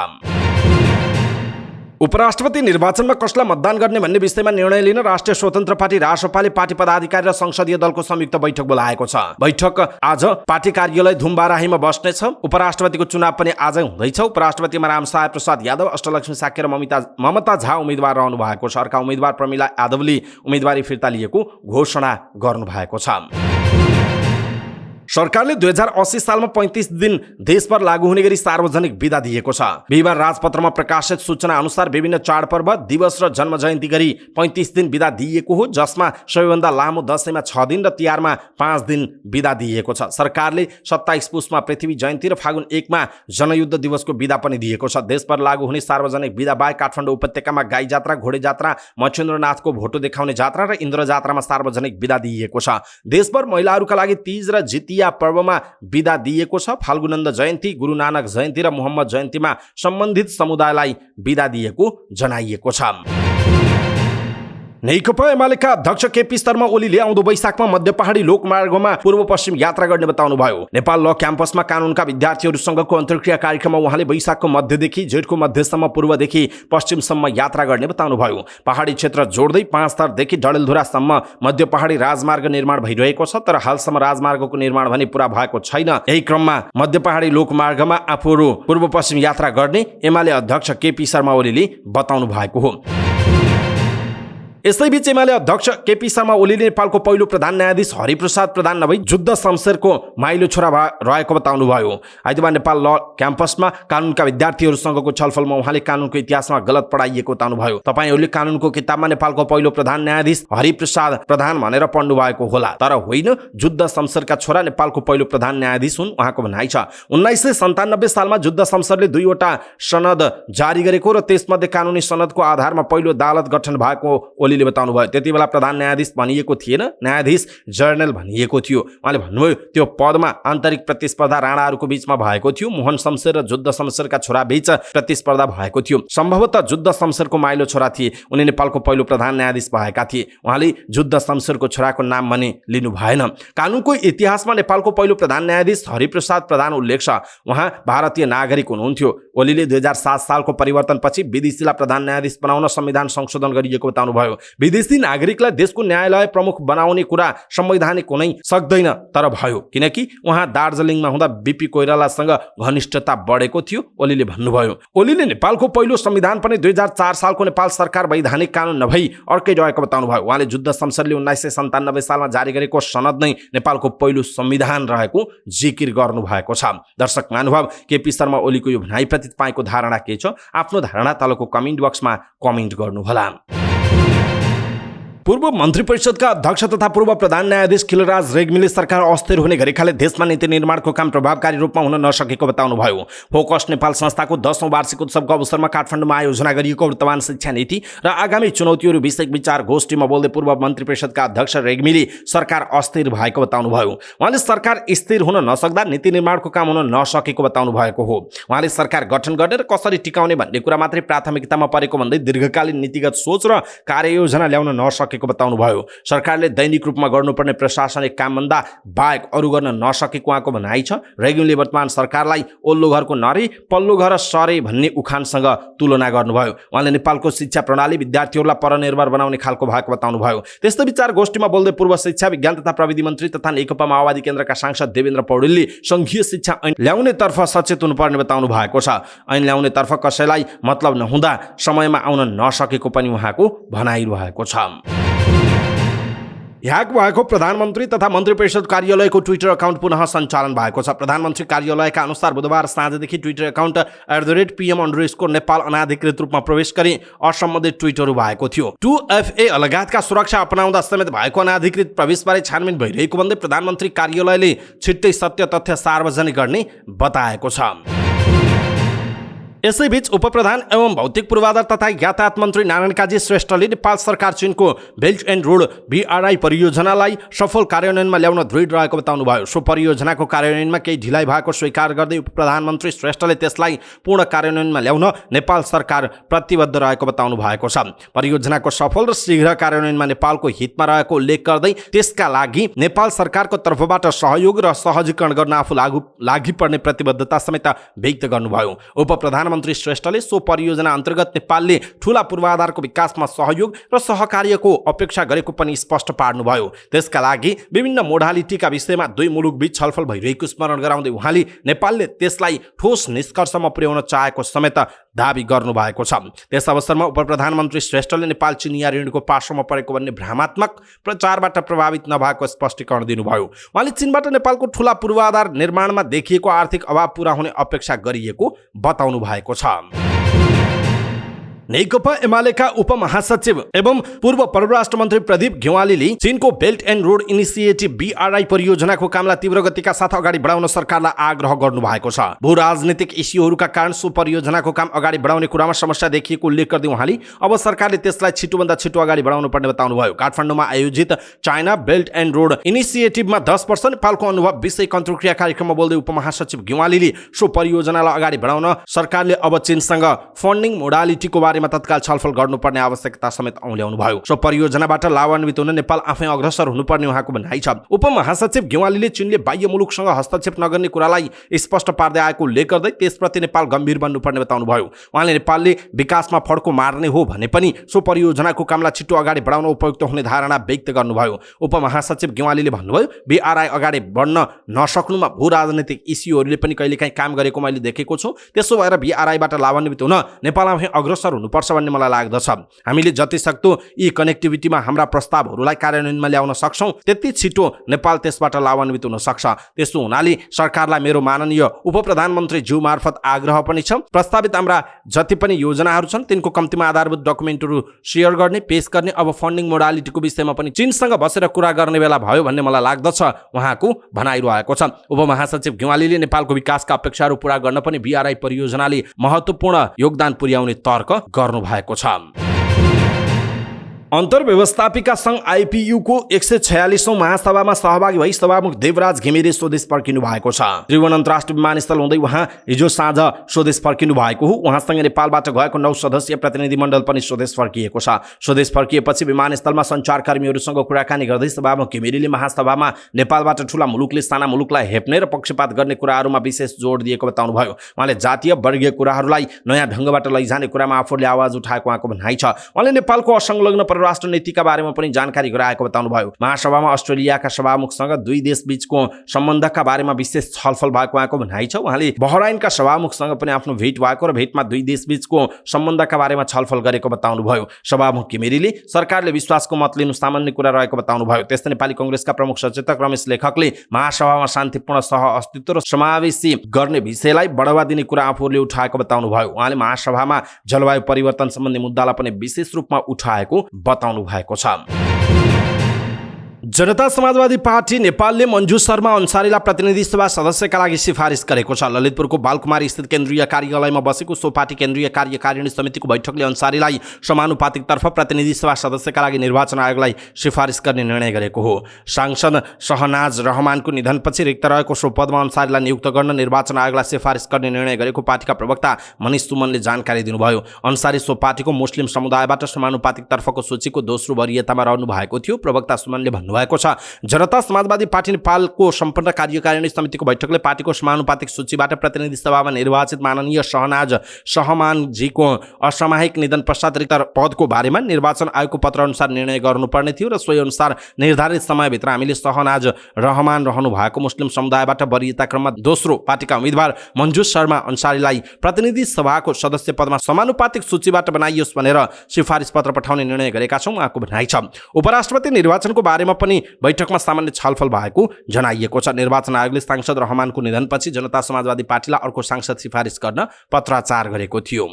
उपराष्ट्रपति निर्वाचनमा कसलाई मतदान गर्ने भन्ने विषयमा निर्णय लिन राष्ट्रिय स्वतन्त्र पार्टी रासपाले पार्टी पदाधिकारी र संसदीय दलको संयुक्त बैठक बोलाएको छ। बैठक आज पार्टी कार्यालय धुम्बाराहीमा बस्नेछ। उपराष्ट्रपतिको चुनाव पनि आज हुँदैछ। उपराष्ट्रपतिमा रामसाय प्रसाद यादव, अष्टलक्ष्मी साक्य र ममता झा उम्मेदवार रहनु भएको छ। अर्का उम्मेदवार प्रमिला यादवले उम्मेदवारी फिर्ता लिएको घोषणा गर्नुभएको छ। सरकारले 2080 सालमा 35 दिन देशभर लागू हुने गरी सार्वजनिक बिदा दिएको छ। बिहिबार राजपत्रमा प्रकाशित सूचना अनुसार विभिन्न चाडपर्व, दिवस र जन्म जयन्ती गरी 35 दिन बिदा दिएको हो, जसमा सबैभन्दा लामो दशैंमा 6 दिन र तिहारमा 5 दिन बिदा दिएको छ। सरकारले 27 पुसमा पृथ्वी जयन्ती र फागुन 1 मा जनयुद्ध दिवसको बिदा पनि दिएको छ। देशभर लागू हुने सार्वजनिक बिदा बाहेक काठमाडौँ उपत्यकामा गाई जात्रा, घोडे जात्रा, मच्छिन्द्रनाथको भोटो देखाउने जात्रा र इन्द्र जात्रामा सार्वजनिक बिदा दिएको छ। देशभर महिलाहरूका लागि तीज र जितिया पर्वमा बिदा दिएको छ। फाल्गुनन्द जयन्ती, गुरु नानक जयन्ती र मोहम्मद जयन्तीमा सम्बन्धित समुदायलाई बिदा दिएको जनाइएको छ। नेकपा एमालेका अध्यक्ष केपी शर्मा ओलीले आउँदो वैशाखमा मध्य पहाडी लोकमार्गमा पूर्व पश्चिम यात्रा गर्ने बताउनुभयो। नेपाल ल क्याम्पसमा कानुनका विद्यार्थीहरूसँगको अन्तर्क्रिया कार्यक्रममा उहाँले वैशाखको मध्यदेखि जेठको मध्यसम्म पूर्वदेखि पश्चिमसम्म यात्रा गर्ने बताउनुभयो। पहाडी क्षेत्र जोड्दै 5 थरदेखि डडेलधुरासम्म मध्य पहाडी राजमार्ग निर्माण भइरहेको छ, तर हालसम्म राजमार्गको निर्माण भने पूरा भएको छैन। यही क्रममा मध्य पहाडी लोकमार्गमा आफूहरू पूर्व पश्चिम यात्रा गर्ने एमाले अध्यक्ष केपी शर्मा ओलीले बताउनु भएको हो। यसैबीच एमाले अध्यक्ष केपी शर्मा ओलीले नेपालको पहिलो प्रधान न्यायाधीश हरिप्रसाद प्रधान नभई जुद्ध शमशेरको माइलो छोरा रहेको बताउनुभयो। आइतबार नेपाल ल क्याम्पसमा कानुनका विद्यार्थीहरूसँगको छलफलमा उहाँले कानुनको इतिहासमा गलत पढाइएको बताउनुभयो। तपाईहरूले कानुनको किताबमा नेपालको पहिलो प्रधान न्यायाधीश हरिप्रसाद प्रधान भनेर पढ्नु भएको होला, तर होइन, जुद्ध शमशेरका छोरा नेपालको पहिलो प्रधान न्यायाधीश हुन्, उहाँको भनाइ छ। 1997 सालमा जुद्ध शमशेरले 2 वटा सनद जारी गरेको र त्यसमध्ये कानुनी सनदको आधारमा पहिलो अदालत गठन भएको ओलीले बताउनुभयो। त्यति बेला प्रधान न्यायाधीश भनिएको थिएन, न्यायाधीश जर्नल भनिएको थियो। उहाँले भन्नुभयो त्यो पदमा आन्तरिक प्रतिस्पर्धा राणाहरूको बीचमा भएको थियो। मोहन शमशेर र जुद्ध शमशेरका छोरा बीच प्रतिस्पर्धा भएको थियो। सम्भवतः जुद्ध शमशेरको माइलो छोरा थिए, उनी नेपालको पहिलो प्रधान न्यायाधीश भएका थिए। उहाँले जुद्ध शमशेरको छोराको नाम भने लिनु भएन। कानुनको इतिहासमा नेपालको पहिलो प्रधान न्यायाधीश हरिप्रसाद प्रधान उल्लेख छ। उहाँ भारतीय नागरिक हुनुहुन्थ्यो। ओलीले 2007 सालको परिवर्तनपछि विदेशीलाई प्रधान न्यायाधीश बनाउन संविधान संशोधन गरिएको बताउनुभयो। विदेशी नागरिकलाई देशको न्यायालय प्रमुख बनाउने कुरा संवैधानिक हुनै सक्दैन, तर भयो, किनकि उहाँ दार्जिलिङमा हुँदा बीपी कोइरालासँग घनिष्ठता बढेको थियो, ओलीले भन्नुभयो। ओलीले नेपालको पहिलो संविधान पनि 2004 सालको नेपाल सरकार वैधानिक कानुन नभई अर्कै रहेको बताउनुभयो। उहाँले जुद्ध शमशेरले 1997 सालमा जारी गरेको सनद नै नेपालको पहिलो संविधान रहेको जिकिर गर्नुभएको छ। दर्शक महानुभाव, केपी शर्मा ओलीको यो भनाइप्रति तपाईँको धारणा के छ? आफ्नो धारणा तलको कमेन्ट बक्समा कमेन्ट गर्नुहोला। पूर्व मन्त्री परिषदका अध्यक्ष तथा पूर्व प्रधान न्यायाधीश खिलराज रेग्मीले सरकार अस्थिर हुने गरेकाले देशमा नीति निर्माणको काम प्रभावकारी रूपमा हुन नसकेको बताउनुभयो। फोकस नेपाल संस्थाको 10औं वार्षिक उत्सवको अवसरमा काठमाडौँमा आयोजना गरिएको वर्तमान शिक्षा नीति र आगामी चुनौतीहरू विषयक विचार गोष्ठीमा बोल्दै पूर्व मन्त्री परिषदका अध्यक्ष रेग्मीले सरकार अस्थिर भएको बताउनुभयो। उहाँले सरकार स्थिर हुन नसक्दा नीति निर्माणको काम हुन नसकेको बताउनु भएको हो। उहाँले सरकार गठन गर्ने र कसरी टिकाउने भन्ने कुरा मात्रै प्राथमिकतामा परेको भन्दै दीर्घकालीन नीतिगत सोच र कार्ययोजना ल्याउन नसकेको बताउनुभयो। सरकारले दैनिक रूपमा गर्नुपर्ने प्रशासनिक कामभन्दा बाहेक अरू गर्न नसकेको उहाँको भनाइ छ। रेग्मीले वर्तमान सरकारलाई ओल्लो घरको नरे पल्लो घर सरे भन्ने उखानसँग तुलना गर्नुभयो। उहाँले नेपालको शिक्षा प्रणाली विद्यार्थीहरूलाई परनिर्भर बनाउने खालको भएको बताउनुभयो। त्यस्तै विचार गोष्ठीमा बोल्दै पूर्व शिक्षा विज्ञान तथा प्रविधि मन्त्री तथा नेकपा माओवादी केन्द्रका सांसद देवेन्द्र पौडेलले संघीय शिक्षा ऐन ल्याउनेतर्फ सचेत हुनुपर्ने बताउनु भएको छ। ऐन ल्याउनेतर्फ कसैलाई मतलब नहुँदा समयमा आउन नसकेको पनि उहाँको भनाइ रहेको छ। ह्याक भएको प्रधानमन्त्री तथा मन्त्री परिषद कार्यालयको ट्विटर अकाउन्ट पुनः सञ्चालन भएको छ। प्रधानमन्त्री कार्यालयका अनुसार बुधबार साँझदेखि ट्विटर अकाउन्ट @PM_ नेपाल अनाधिकृत रूपमा प्रवेश गरी असम्बन्धित ट्विटहरू भएको थियो। 2FA लगायतका सुरक्षा अपनाउँदा समेत भएको अनाधिकृत प्रवेशबारे छानबिन भइरहेको भन्दै प्रधानमन्त्री कार्यालयले छिट्टै सत्य तथ्य सार्वजनिक गर्ने बताएको छ। यसैबीच उपप्रधान एवं भौतिक पूर्वाधार तथा यातायात मन्त्री नारायण काजी श्रेष्ठले नेपाल सरकार चीनको बेल्ट एन्ड रोड BRI परियोजनालाई सफल कार्यान्वयनमा ल्याउन दृढ रहेको बताउनुभयो। सो परियोजनाको कार्यान्वयनमा केही ढिलाइ भएको स्वीकार गर्दै उपप्रधानमन्त्री श्रेष्ठले त्यसलाई पूर्ण कार्यान्वयनमा ल्याउन नेपाल सरकार प्रतिबद्ध रहेको बताउनु भएको छ। परियोजनाको सफल र शीघ्र कार्यान्वयनमा नेपालको हितमा रहेको उल्लेख गर्दै त्यसका लागि नेपाल सरकारको तर्फबाट सहयोग र सहजीकरण गर्न आफू लागि पर्ने प्रतिबद्धता समेत व्यक्त गर्नुभयो। उपप्रधानमन्त्री श्रेष्ठले सो परियोजना अन्तर्गत नेपालले ठूला पूर्वाधारको विकासमा सहयोग र सहकार्यको अपेक्षा गरेको पनि स्पष्ट पार्नुभयो। त्यसका लागि विभिन्न मोडालिटीका विषयमा दुई मुलुकबीच छलफल भइरहेको स्मरण गराउँदै उहाँले नेपालले त्यसलाई ठोस निष्कर्षमा पुर्याउन चाहेको समेत दाबी गर्नुभएको छ। त्यस अवसरमा उपप्रधानमन्त्री श्रेष्ठले नेपाल चिनिया ऋणको पार्श्वमा परेको भन्ने भ्रामत्मक प्रचारबाट प्रभावित नभएको स्पष्टीकरण दिनुभयो। उहाँले चीनबाट नेपालको ठूला पूर्वाधार निर्माणमा देखिएको आर्थिक अभाव पूरा हुने अपेक्षा गरिएको बताउनु भएको छ। नेकपा एमालेका उपमहासचिव एवं पूर्व परराष्ट्र मन्त्री प्रदीप घेवालीले चीनको belt and road initiative BRI परियोजनाको कामलाई तीव्र गतिका साथ अगाडि बढाउन सरकारलाई आग्रह गर्नुभएको छ। भू राजनीतिक इस्युहरूका कारण सो परियोजनाको काम अगाडि बढाउने कुरामा समस्या देखिएको उल्लेख गर्दै उहाँले अब सरकारले त्यसलाई छिटोभन्दा छिटो अगाडि बढाउनु पर्ने बताउनुभयो। काठमाडौँमा आयोजित चाइना बेल्ट एन्ड रोड इनिसिएटिभमा 10 वर्ष नेपालको अनुभव विषय अन्तर्क्रिया कार्यक्रममा बोल्दै उपमहासचिव घेवालीले सो परियोजनालाई अगाडि बढाउन सरकारले अब चीनसँग फन्डिङ मोडालिटीको बारेमा तत्काल छलफल गर्नुपर्ने आवश्यकता समेत औल्याउनु भयो। सो परियोजनाबाट लाभान्वित हुन नेपाल आफै अग्रसर हुनुपर्ने उहाँको भनाइ छ। उपमहासचिव घेवालीले चीनले बाह्य मुलुकसँग हस्तक्षेप नगर्ने कुरालाई स्पष्ट पार्दै आएको उल्लेख गर्दै त्यसप्रति नेपाल गम्भीर बन्नुपर्ने बताउनुभयो। उहाँले नेपालले विकासमा फड्को मार्ने हो भने पनि सो परियोजनाको कामलाई छिटो अगाडि बढाउन उपयुक्त हुने धारणा व्यक्त गर्नुभयो। उपमहासचिव घेवालीले भन्नुभयो BRI अगाडि बढ्न नसक्नुमा भू राजनीतिक इस्युहरूले पनि कहिलेकाहीँ काम गरेको मैले देखेको छु। त्यसो भएर BRI बाट लाभान्वित हुन नेपाल आफै अग्रसर हुनुपर्छ भन्ने मलाई लाग्दछ। हामीले जति सक्दो यी कनेक्टिभिटीमा हाम्रा प्रस्तावहरूलाई कार्यान्वयनमा ल्याउन सक्छौं त्यति छिटो नेपाल त्यसबाट लाभान्वित हुन सक्छ। त्यसो हुनाले सरकारलाई मेरो माननीय उपप्रधानमन्त्री ज्यू मार्फत आग्रह पनि छ, प्रस्तावित हाम्रा जति पनि योजनाहरू छन् तिनको कम्तीमा आधारभूत डकुमेन्टहरू शेयर गर्ने पेश गर्ने अब फन्डिङ मोडालिटीको विषयमा पनि चीनसँग बसेर कुरा गर्ने बेला भयो भन्ने मलाई लाग्दछ उहाँको भनाइरहेको छ। उपमहासचिव घेवालीले नेपालको विकासका अपेक्षाहरू पूरा गर्न पनि BRI परियोजनाले महत्त्वपूर्ण योगदान पुर्याउने तर्क गर्नु भएको छ। अन्तर्व्यवस्थापिका सङ्घ IPU को 146औं महासभामा सहभागी भई सभामुख देवराज घिमिरे स्वदेश फर्किनु भएको छ। त्रिभुवन अन्तर्राष्ट्रिय विमानस्थल हुँदै उहाँ हिजो साँझ स्वदेश फर्किनु भएको हो। उहाँसँग नेपालबाट गएको 9 सदस्यीय प्रतिनिधिमण्डल पनि स्वदेश फर्किएको छ। स्वदेश फर्किएपछि विमानस्थलमा सञ्चारकर्मीहरूसँग कुराकानी गर्दै सभामुख घिमिरेले महासभामा नेपालबाट ठूला मुलुकले साना मुलुकलाई हेप्ने र पक्षपात गर्ने कुराहरूमा विशेष जोड दिएको बताउनुभयो। उहाँले जातीय वर्गीय कुराहरूलाई नयाँ ढङ्गबाट लैजाने कुरामा आफूले आवाज उठाएको उहाँको भनाइ छ। उहाँले नेपालको असंलग्न परराष्ट्र नीतिका बारेमा पनि जानकारी गराएको बताउनुभयो। महासभामा अस्ट्रेलियाका सभामुखसँग दुई देशबीचको सम्बन्धका बारेमा विशेष छलफल भएको उहाँको भनाइ छ। उहाँले बहराइनका सभामुखसँग पनि आफ्नो भेट भएको र भेटमा दुई देशबीचको सम्बन्धका बारेमा छलफल गरेको बताउनुभयो। सभामुख घिमिरेले सरकारले विश्वासको मत लिनु सामान्य कुरा रहेको बताउनुभयो। त्यस्तै नेपाली कांग्रेसका प्रमुख सचेतक रमेश लेखकले महासभामा शान्तिपूर्ण सहअस्तित्व र समावेशी गर्ने विषयलाई बढावा दिने कुरा आफूले उठाएको बताउनुभयो। उहाँले महासभामा जलवायु परिवर्तन सम्बन्धी मुद्दालाई पनि विशेष रूपमा उठाएको बताउनु भएको छ। जनता समाजवादी पार्टी नेपालले मञ्जु शर्मा अन्सारीलाई प्रतिनिधि सभा सदस्यका लागि सिफारिस गरेको छ। ललितपुरको बालकुमारी स्थित केन्द्रीय कार्यालयमा बसेको सो पार्टी केन्द्रीय कार्यकारिणी समितिको बैठकले अन्सारीलाई समानुपातिकतर्फ प्रतिनिधि सभा सदस्यका लागि निर्वाचन आयोगलाई सिफारिस गर्ने निर्णय गरेको हो। सांसद शहनाज रहमानको निधनपछि रिक्त रहेको सो पदमा अन्सारीलाई नियुक्त गर्न निर्वाचन आयोगलाई सिफारिस गर्ने निर्णय गरेको पार्टीका प्रवक्ता मनिष सुमनले जानकारी दिनुभयो। अन्सारी सो पार्टीको मुस्लिम समुदायबाट समानुपातिकतर्फको सूचीको दोस्रो वरियतामा रहनु भएको थियो। प्रवक्ता सुमनले भन्नुभएको छ, जनता समाजवादी पार्टी नेपालको सम्पूर्ण कार्यकारिणी समितिको बैठकले पार्टीको समानुपातिक सूचीबाट प्रतिनिधि सभामा निर्वाचित माननीय शहनाज सहमानजीको असामयिक निधन पश्चात रिक्त पदको बारेमा निर्वाचन आयोगको पत्र अनुसार निर्णय गर्नुपर्ने थियो र सोही अनुसार निर्धारित समयभित्र हामीले सहनाज रहमान रहनु भएको मुस्लिम समुदायबाट वरियता क्रममा दोस्रो पार्टीका उम्मेदवार मञ्जु शर्मा अन्सारीलाई प्रतिनिधि सभाको सदस्य पदमा समानुपातिक सूचीबाट बनाइयोस् भनेर सिफारिस पत्र पठाउने निर्णय गरेका छौं उहाँको भनाइ छ। उपराष्ट्रपति निर्वाचनको बारेमा पनि बैठकमा सामान्य छलफल भएको जनाइएको छ। निर्वाचन आयोगले सांसद रहमानको निधनपछि जनता समाजवादी पार्टीलाई अर्को सांसद सिफारिस गर्न पत्राचार गरेको थियो।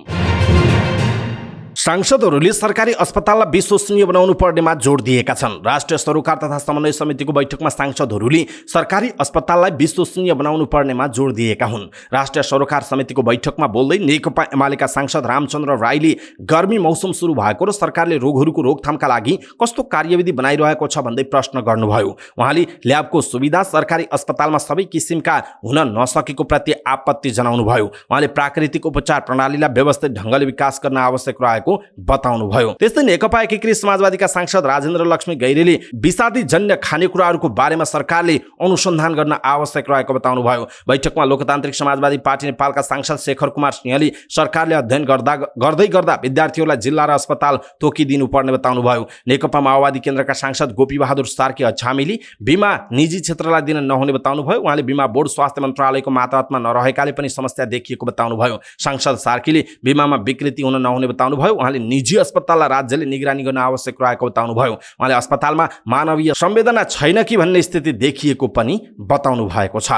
सांसदहरूले सरकारी अस्पताललाई विश्वसनीय बनाउनु पर्नेमा जोड दिएका छन्। राष्ट्रिय सरोकार तथा समन्वय समितिको बैठकमा सांसदहरूले सरकारी अस्पताललाई विश्वसनीय बनाउनु पर्नेमा जोड दिएका हुन्। राष्ट्रिय सरोकार समितिको बैठकमा बोल्दै नेकपा एमालेका सांसद रामचन्द्र राईले गर्मी मौसम सुरु भएको र सरकारले रोगहरूको रोकथामका लागि कस्तो कार्यविधि बनाइरहेको छ भन्दै प्रश्न गर्नुभयो। उहाँले ल्याबको सुविधा सरकारी अस्पतालमा सबै किसिमका हुन नसकेको प्रति आपत्ति जनाउनुभयो। उहाँले प्राकृतिक उपचार प्रणालीलाई व्यवस्थित ढङ्गले विकास गर्न आवश्यक रहेको बताउनुभयो। त्यस्तै नेकपा एकीकृत समाजवादीका सांसद राजेन्द्र लक्ष्मी गैरेले विषादी जन्य खानेकुराहरूको बारेमा सरकारले अनुसन्धान गर्न आवश्यक रहेको बताउनुभयो। बैठकमा लोकतान्त्रिक समाजवादी पार्टी नेपालका सांसद शेखर कुमार सिंहले सरकारले अध्ययन गर्दा विद्यार्थीहरूलाई जिल्ला र अस्पताल तोकिदिनु पर्ने बताउनुभयो। नेकपा माओवादी केन्द्रका सांसद गोपी बहादुर सार्की अछामीले बिमा निजी क्षेत्रलाई दिन नहुने बताउनुभयो। उहाँले बिमा बोर्ड स्वास्थ्य मन्त्रालयको मातहतमा नरहेकाले पनि समस्या देखिएको बताउनुभयो। सांसद सार्कीले बिमामा विकृति हुन नहुने बताउनुभयो। उहाँले निजी अस्पताललाई राज्यले निगरानी गर्न आवश्यक रहेको बताउनुभयो। उहाँले अस्पतालमा मानवीय संवेदना छैन कि भन्ने स्थिति देखिएको पनि बताउनु भएको छ।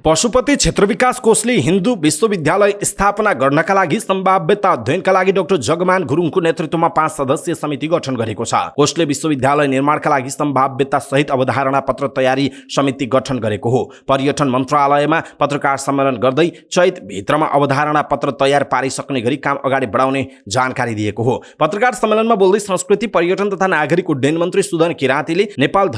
पशुपति क्षेत्र विकास कोषले हिन्दू विश्वविद्यालय स्थापना गर्नका लागि सम्भाव्यता अध्ययनका लागि डाक्टर जगमान गुरुङको नेतृत्वमा 5 सदस्यीय समिति गठन गरेको छ। कोषले विश्वविद्यालय निर्माणका लागि सम्भाव्यता सहित अवधारणा पत्र तयारी समिति गठन गरेको हो। पर्यटन मन्त्रालयमा पत्रकार सम्मेलन गर्दै चैत भित्रमा अवधारणा पत्र तयार पारिसक्ने गरी काम अगाडि बढाउने जानकारी दिएको हो। पत्रकार सम्मेलनमा बोल्दै संस्कृति पर्यटन तथा नागरिक उड्डयन मन्त्री सुदन किराँतीले नेपाल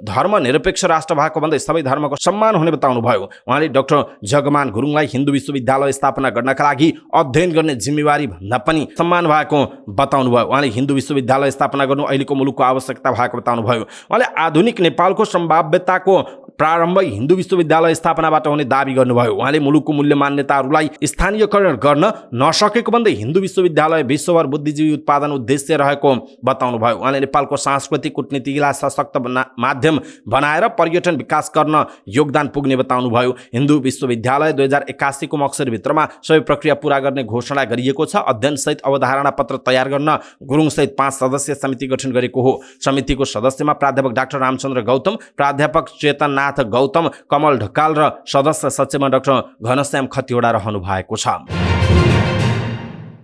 धर्मनिरपेक्ष राष्ट्र भएको भन्दै सबै धर्मको सम्मान हुने बताउनुभयो। उहाँले डाक्टर जगमान गुरुङलाई हिन्दू विश्वविद्यालय स्थापना गर्नका लागि अध्ययन गर्ने जिम्मेवारी भन्दा पनि सम्मान भएको बताउनुभयो। उहाँले हिन्दू विश्वविद्यालय स्थापना गर्नु अहिलेको मुलुकको आवश्यकता भएको बताउनुभयो। उहाँले आधुनिक नेपालको सम्भाव्यताको प्रारम्भ हिन्दू विश्वविद्यालय स्थापनाबाट हुने दावी गर्नुभयो। उहाँले मुलुकको मूल्य मान्यताहरूलाई स्थानीयकरण गर्न नसकेको भन्दै हिन्दू विश्वविद्यालय विश्वभर बुद्धिजीवी उत्पादन उद्देश्य रहेको बताउनुभयो। उहाँले नेपालको सांस्कृतिक कूटनीतिलाई सशक्त माध्यम बनाएर पर्यटन विकास गर्न योगदान पुग्ने बताउनुभयो। हिन्दू विश्वविद्यालय 2081 को मक्सदभित्रमा सबै प्रक्रिया पूरा गर्ने घोषणा गरिएको छ। अध्ययन सहित अवधारणा पत्र तयार गर्न गुरुङ सहित 5 सदस्यीय समिति गठन गरेको हो। समितिको सदस्यमा प्राध्यापक डाक्टर रामचन्द्र गौतम, प्राध्यापक चेतननाथ गौतम, कमल ढकाल र सदस्य सचिवमा डाक्टर घनश्याम खतिवडा रहनु भएको छ।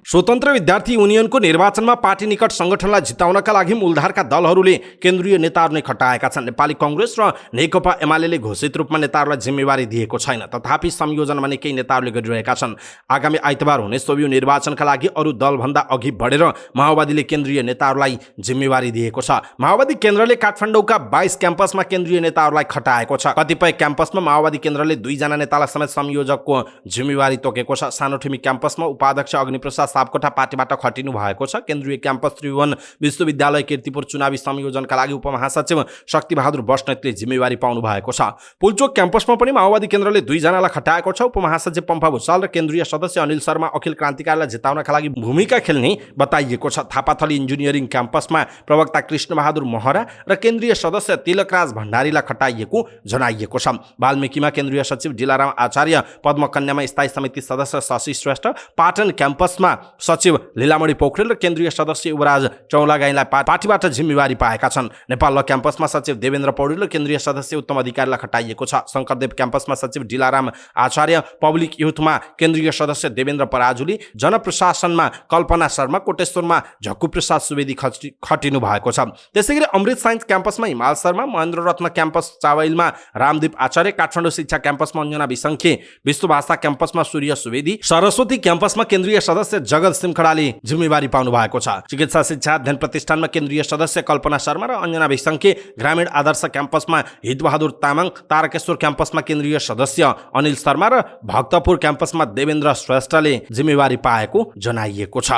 स्वतन्त्र विद्यार्थी युनियनको निर्वाचनमा पार्टी निकट संगठनलाई जिताउनका लागि मूलधारका दलहरूले केन्द्रीय नेताहरू नै खटाएका छन्। नेपाली कांग्रेस र नेकपा एमाले घोषित रूपमा नेताहरूलाई जिम्मेवारी दिएको छैन, तथापि संयोजन भने केही नेताहरूले गरिरहेका छन्। आगामी आइतबार हुने सोभियो निर्वाचनका लागि अरू दलभन्दा अघि बढेर माओवादीले केन्द्रीय नेताहरूलाई जिम्मेवारी दिएको छ। माओवादी केन्द्रले काठमाडौँका 22 क्याम्पसमा केन्द्रीय नेताहरूलाई खटाएको छ। कतिपय क्याम्पसमा माओवादी केन्द्रले 2 जना नेतालाई समेत संयोजकको जिम्मेवारी तोकेको छ। सानोठिमी क्याम्पसमा उपाध्यक्ष अग्निप्रसाद सापकोटा पार्टीबाट खटिनु भएको छ। केन्द्रीय क्याम्पस त्रिभुवन विश्वविद्यालय कीर्तिपुर चुनावी संयोजनका लागि उपमहासचिव शक्तिबहादुर बस्नेतले जिम्मेवारी पाउनु भएको छ। पुलचोक क्याम्पसमा पनि माओवादी केन्द्रले 2 जनालाई खटाएको छ। उपमहासचिव पम्फा भुसाल र केन्द्रीय सदस्य अनिल शर्मा अखिल क्रान्तिकारीलाई जिताउनका लागि भूमिका खेल्ने बताइएको छ। थापाथली इन्जिनियरिङ क्याम्पसमा प्रवक्ता कृष्णबहादुर महरा र केन्द्रीय सदस्य तिलकराज भण्डारीलाई खटाइएको जनाइएको छ। वाल्मीकिमा केन्द्रीय सचिव डिलाराम आचार्य, पद्मकन्यामा स्थायी समिति सदस्य शशि श्रेष्ठ, पाटन क्याम्पसमा सचिव लीलामणि पोखरेल र केन्द्रीय सदस्य युवराज चौलागाईलाई पार्टीबाट जिम्मेवारी पाएका छन्। नेपाल ल क्याम्पसमा सचिव देवेन्द्र पौडेल र केन्द्रीय सदस्य उत्तम अधिकारीलाई खटाइएको छ। शङ्करदेव क्याम्पसमा सचिव डिलाराम आचार्य, पब्लिक युथमा केन्द्रीय सदस्य देवेन्द्र पराजुली, जनप्रशासनमा कल्पना शर्मा, कोटेश्वरमा झक्कु प्रसाद सुवेदी खटिनु भएको छ। त्यसैगरी अमृत साइन्स क्याम्पसमा हिमाल शर्मा, महेन्द्र रत्न क्याम्पस चावैलमा रामदीप आचार्य, काठमाडौँ शिक्षा क्याम्पसमा अञ्जना विसङ्खे, विश्वभाषा क्याम्पसमा सूर्य सुवेदी, सरस्वती क्याम्पसमा केन्द्रीय सदस्य जगत सिमखडाले जिम्मेवारी पाउनु भएको छ। चिकित्सा शिक्षा अध्ययन प्रतिष्ठानमा केन्द्रीय सदस्य कल्पना शर्मा र अञ्जना विसङ्खे, ग्रामीण आदर्श क्याम्पसमा हितबहादुर तामाङ, तारकेश्वर क्याम्पसमा केन्द्रीय सदस्य अनिल शर्मा र भक्तपुर क्याम्पसमा देवेन्द्र श्रेष्ठले जिम्मेवारी पाएको जनाइएको छ।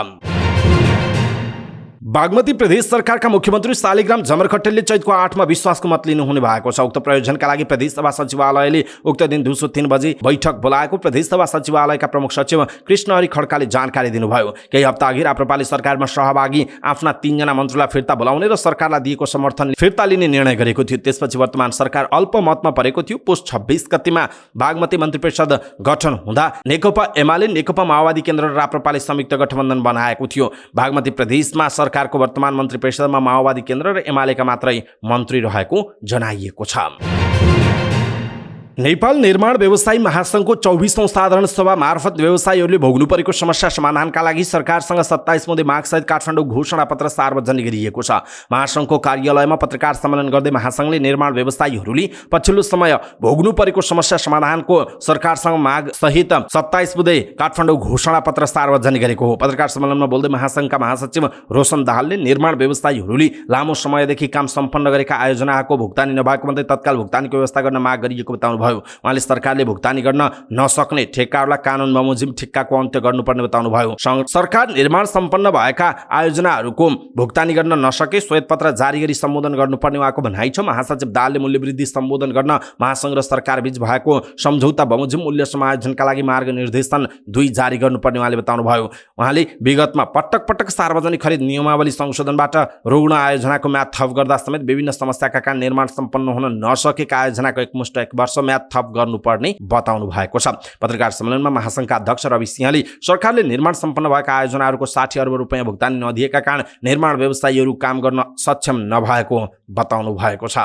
बागमती प्रदेश सरकारका मुख्यमन्त्री शालिग्राम जमरखट्टेलले चैतको 8 मा विश्वासको मत लिनुहुने भएको छ। उक्त प्रयोजनका लागि प्रदेश सभा सचिवालयले उक्त दिन दिउँसो 3 बजे बैठक बोलाएको प्रदेश सभा सचिवालयका प्रमुख सचिव कृष्णहरि खड्काले जानकारी दिनुभयो। केही हप्ता अघि राप्रपाले सरकारमा सहभागी आफ्ना 3 जना मन्त्रीलाई फिर्ता बोलाउने र सरकारलाई दिएको समर्थन फिर्ता लिने निर्णय गरेको थियो। त्यसपछि वर्तमान सरकार अल्पमतमा परेको थियो। पुस 26 गतिमा बागमती मन्त्री परिषद गठन हुँदा नेकपा एमाले, नेकपा माओवादी केन्द्र र राप्रपाले संयुक्त गठबन्धन बनाएको थियो। बागमती प्रदेशमा सरकारको वर्तमान मन्त्री परिषदमा माओवादी केन्द्र र एमालेका मात्रै मन्त्री रहेको जनाइएको छ। नेपाल निर्माण व्यवसायी महासंघको 24औं साधारण सभा मार्फत व्यवसायीहरूले भोग्नु परेको समस्या समाधानका लागि सरकारसँग 27 मुदे मागसहित काठमाडौँ घोषणापत्र सार्वजनिक गरिएको छ। महासंघको कार्यालयमा पत्रकार सम्मेलन गर्दै महासंघले निर्माण व्यवसायीहरूले पछिल्लो समय भोग्नु परेको समस्या समाधानको सरकारसँग माग सहित 27 मुदे काठमाडौँ घोषणापत्र सार्वजनिक गरेको हो। पत्रकार सम्मेलनमा बोल्दै महासंघका महासचिव रोशन दाहालले निर्माण व्यवसायीहरूले लामो समयदेखि काम सम्पन्न गरेका आयोजनाको भुक्तानी नभएको भन्दै तत्काल भुक्तानीको व्यवस्था गर्न माग गरिएको बताउनु। उहाँले सरकारले भुक्तानी गर्न नसक्ने ठेक्काहरूलाई कानुन बमोजिम ठिक्काको अन्त्य गर्नुपर्ने बताउनुभयो। सरकार निर्माण सम्पन्न भएका आयोजनाहरूको भुक्तानी गर्न नसके श्वेतपत्र जारी गरी सम्बोधन गर्नुपर्ने उहाँको भनाइ छ। महासचिव दाहालले मूल्यवृद्धि सम्बोधन गर्न महासंघ र सरकार बीच भएको सम्झौता बमोजिम मूल्य समायोजनका लागि मार्ग निर्देशन 2 जारी गर्नुपर्ने उहाँले बताउनुभयो। उहाँले विगतमा पटक पटक सार्वजनिक खरिद नियमावली संशोधनबाट रुग्ण आयोजनाको म्याद थप गर्दा समेत विभिन्न समस्याका कारण निर्माण सम्पन्न हुन नसकेका आयोजनाको एकमुष्ट 1 वर्ष म्याद थप गर्नुपर्ने बताउनु भएको छ। पत्रकार सम्मेलनमा महासंघका अध्यक्ष रवि सिंहले सरकारले निर्माण सम्पन्न भएका आयोजनाहरूको 60 अर्ब रुपैयाँ भुक्तानी नदिएका कारण निर्माण व्यवसायीहरू काम गर्न सक्षम नभएको बताउनु भएको छ।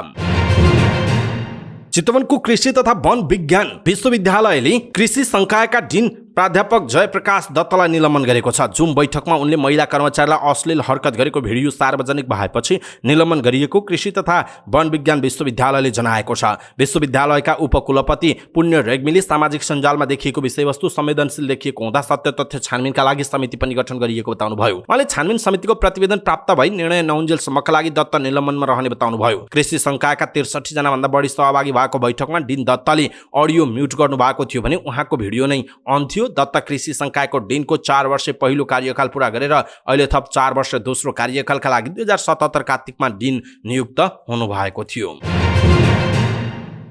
चितवनको कृषि तथा वन विज्ञान विश्वविद्यालयले कृषि संकायका डिन प्राध्यापक जयप्रकाश दत्तलाई निलम्बन गरेको छ। जुम बैठकमा उनले महिला कर्मचारीलाई अश्लील हरकत गरेको भिडियो सार्वजनिक भएपछि निलम्बन गरिएको कृषि तथा वन विज्ञान विश्वविद्यालयले जनाएको छ। विश्वविद्यालयका उपकुलपति पुण्य रेग्मीले सामाजिक सञ्जालमा देखिएको विषयवस्तु संवेदनशील देखिएको हुँदा सत्य तथ्य छानबिनका लागि समिति पनि गठन गरिएको बताउनुभयो। उहाँले छानबिन समितिको प्रतिवेदन प्राप्त भई निर्णय नहुन्जेलसम्मका लागि दत्त निलम्बनमा रहने बताउनुभयो। कृषि संकायका 63 जना भन्दा बढी सहभागी भएको बैठकमा डिन दत्तले अडियो म्युट गर्नु भएको थियो भने उहाँको भिडियो नै अन थियो। दत्त कृषि संकायको डिनको 4 वर्ष पहिलो कार्यकाल पूरा गरेर अहिले थप 4 वर्ष दोस्रो कार्यकालका लागि 2077 कार्तिकमा डिन नियुक्त हुनुभएको थियो।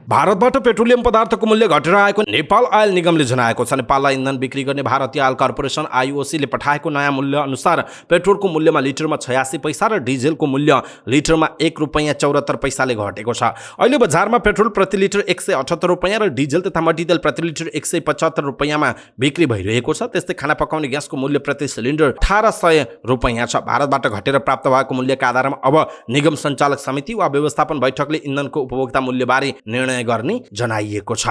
भारतबाट पेट्रोलियम पदार्थको मूल्य घटेर आएको नेपाल आयल निगमले जनाएको छ। नेपाललाई इन्धन बिक्री गर्ने भारतीय आयल कर्पोरेसन आइओसीले पठाएको नयाँ मूल्य अनुसार पेट्रोलको मूल्यमा लिटरमा 86 पैसा र डिजेलको मूल्य लिटरमा 1 रुपैयाँ 74 पैसाले घटेको छ। अहिले बजारमा पेट्रोल प्रति लिटर 178 रुपैयाँ र डिजेल तथा मट्टीतेल प्रति लिटर 175 रुपैयाँमा बिक्री भइरहेको छ। त्यस्तै खाना पकाउने ग्यासको मूल्य प्रति सिलिन्डर 1800 रुपैयाँ छ। भारतबाट घटेर प्राप्त भएको मूल्यका आधारमा अब निगम सञ्चालक समिति वा व्यवस्थापन बैठकले इन्धनको उपभोक्ता मूल्यबारे निर्णय गर्ने जनाइएको छ।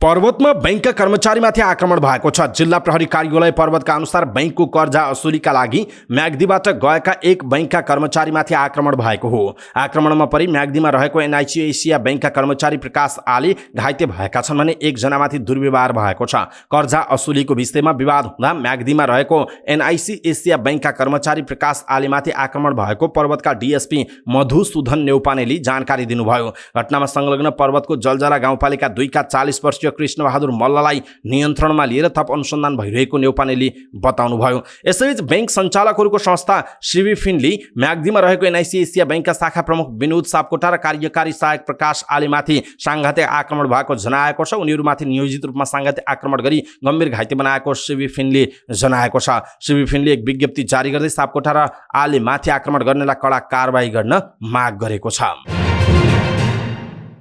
पर्वतमा बैंकका कर्मचारीमाथि आक्रमण भएको छ। जिल्ला प्रहरी कार्यालय पर्वतका अनुसार बैंकको कर्जा असुलीका लागि म्याग्दीबाट गएका एक बैंकका कर्मचारीमाथि आक्रमण भएको हो। आक्रमणमा परि म्याग्दीमा रहेको एनआइसी एसिया बैंकका कर्मचारी प्रकाश आले घाइते भएका छन् भने एक जनामाथि दुर्व्यवहार भएको छ। कर्जा असुलीको विषयमा विवाद हुँदा म्याग्दीमा रहेको एनआइसी एसिया बैंकका कर्मचारी प्रकाश आलेमाथि आक्रमण भएको पर्वतका डीएसपी मधुसूदन नेउपानेले जानकारी दिनुभयो। घटनामा संलग्न पर्वतको जलजरा गाउँपालिका 2 का 40 वर्षीय कृष्ण बहादुर मल्ललाई नियन्त्रणमा लिएर थप अनुसन्धान भइरहेको नेउपानेले बताउनुभयो। यसैबीच बैंक सञ्चालकहरूको संस्था सिबिफिनले म्याग्दीमा रहेको एनआइसी एसिया बैंकका शाखा प्रमुख विनोद सापकोटा र कार्यकारी सहायक प्रकाश आलेमाथि सांघातिक आक्रमण भएको जनाएको छ। उनीहरूमाथि नियोजित रूपमा सांघातिक आक्रमण गरी गम्भीर घाइते बनाएको सिबिफिनले जनाएको छ। सिबिफिनले एक विज्ञप्ति जारी गर्दै सापकोटा र आलेमाथि आक्रमण गर्नेलाई कडा कारबाही गर्न माग गरेको छ।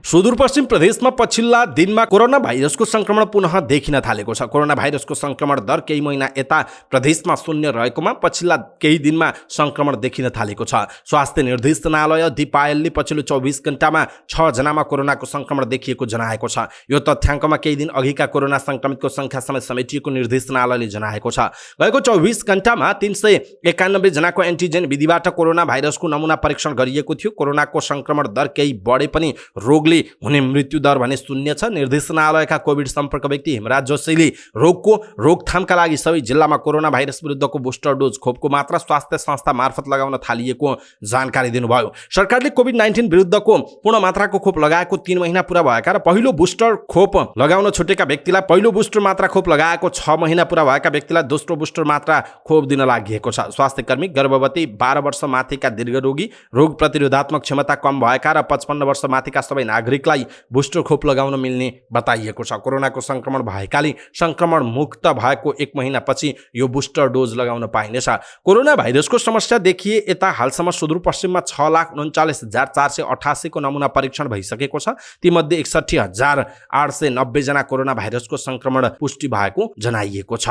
सुदूरपश्चिम प्रदेशमा पछिल्ला दिनमा कोरोना भाइरसको संक्रमण पुनः देखिन थालेको छ। कोरोना भाइरसको संक्रमण दर केही महिना यता प्रदेशमा शून्य रहेकोमा पछिल्ला केही दिनमा संक्रमण देखिन थालेको छ। स्वास्थ्य निर्देशनालय दिपायलले पछिल्लो 24 घण्टामा 6 जनामा कोरोनाको संक्रमण देखिएको जनाएको छ। यो तथ्याङ्कमा केही दिन अघिका कोरोना संक्रमितको संख्या समेत समेटिएको निर्देशनालयले जनाएको छ। गएको 24 घण्टामा 391 जनाको एन्टिजेन विधिबाट कोरोना भाइरसको नमुना परीक्षण गरिएको थियो। कोरोनाको संक्रमण दर केही बढे पनि रोगले हुने मृत्यु दर भने शून्य छ। निर्देशनालयका कोभिड सम्पर्क व्यक्ति हेमराज जोशीले रोगको रोकथामका लागि सबै जिल्लामा कोरोना भाइरस विरुद्धको बुस्टर डोज खोपको मात्रा स्वास्थ्य संस्था मार्फत लगाउन थालिएको जानकारी दिनुभयो। सरकारले कोभिड-19 विरुद्धको पूर्ण मात्राको खोप लगाएको 3 महिना पूरा भएका र पहिलो बुस्टर खोप लगाउन छुटेका व्यक्तिलाई पहिलो बुस्टर मात्रा खोप लगाएको 6 महिना पूरा भएका व्यक्तिलाई दोस्रो बुस्टर मात्रा खोप दिन लागि छ। स्वास्थ्य कर्मी, गर्भवती, 12 वर्ष माथिका दीर्घरोगी, रोग प्रतिरोधात्मक क्षमता कम भएका र 55 वर्ष माथिका सबै नागरिकलाई बुस्टर खोप लगाउन मिल्ने बताइएको छ। कोरोनाको संक्रमण भएकाले संक्रमण मुक्त भएको 1 महिनापछि यो बुस्टर डोज लगाउन पाइनेछ। कोरोना भाइरसको समस्या देखिए यता हालसम्म सुदूरपश्चिममा 6,39,488 को नमुना परीक्षण भइसकेको छ। तीमध्ये 61,890 जना कोरोना भाइरसको संक्रमण पुष्टि भएको जनाइएको छ।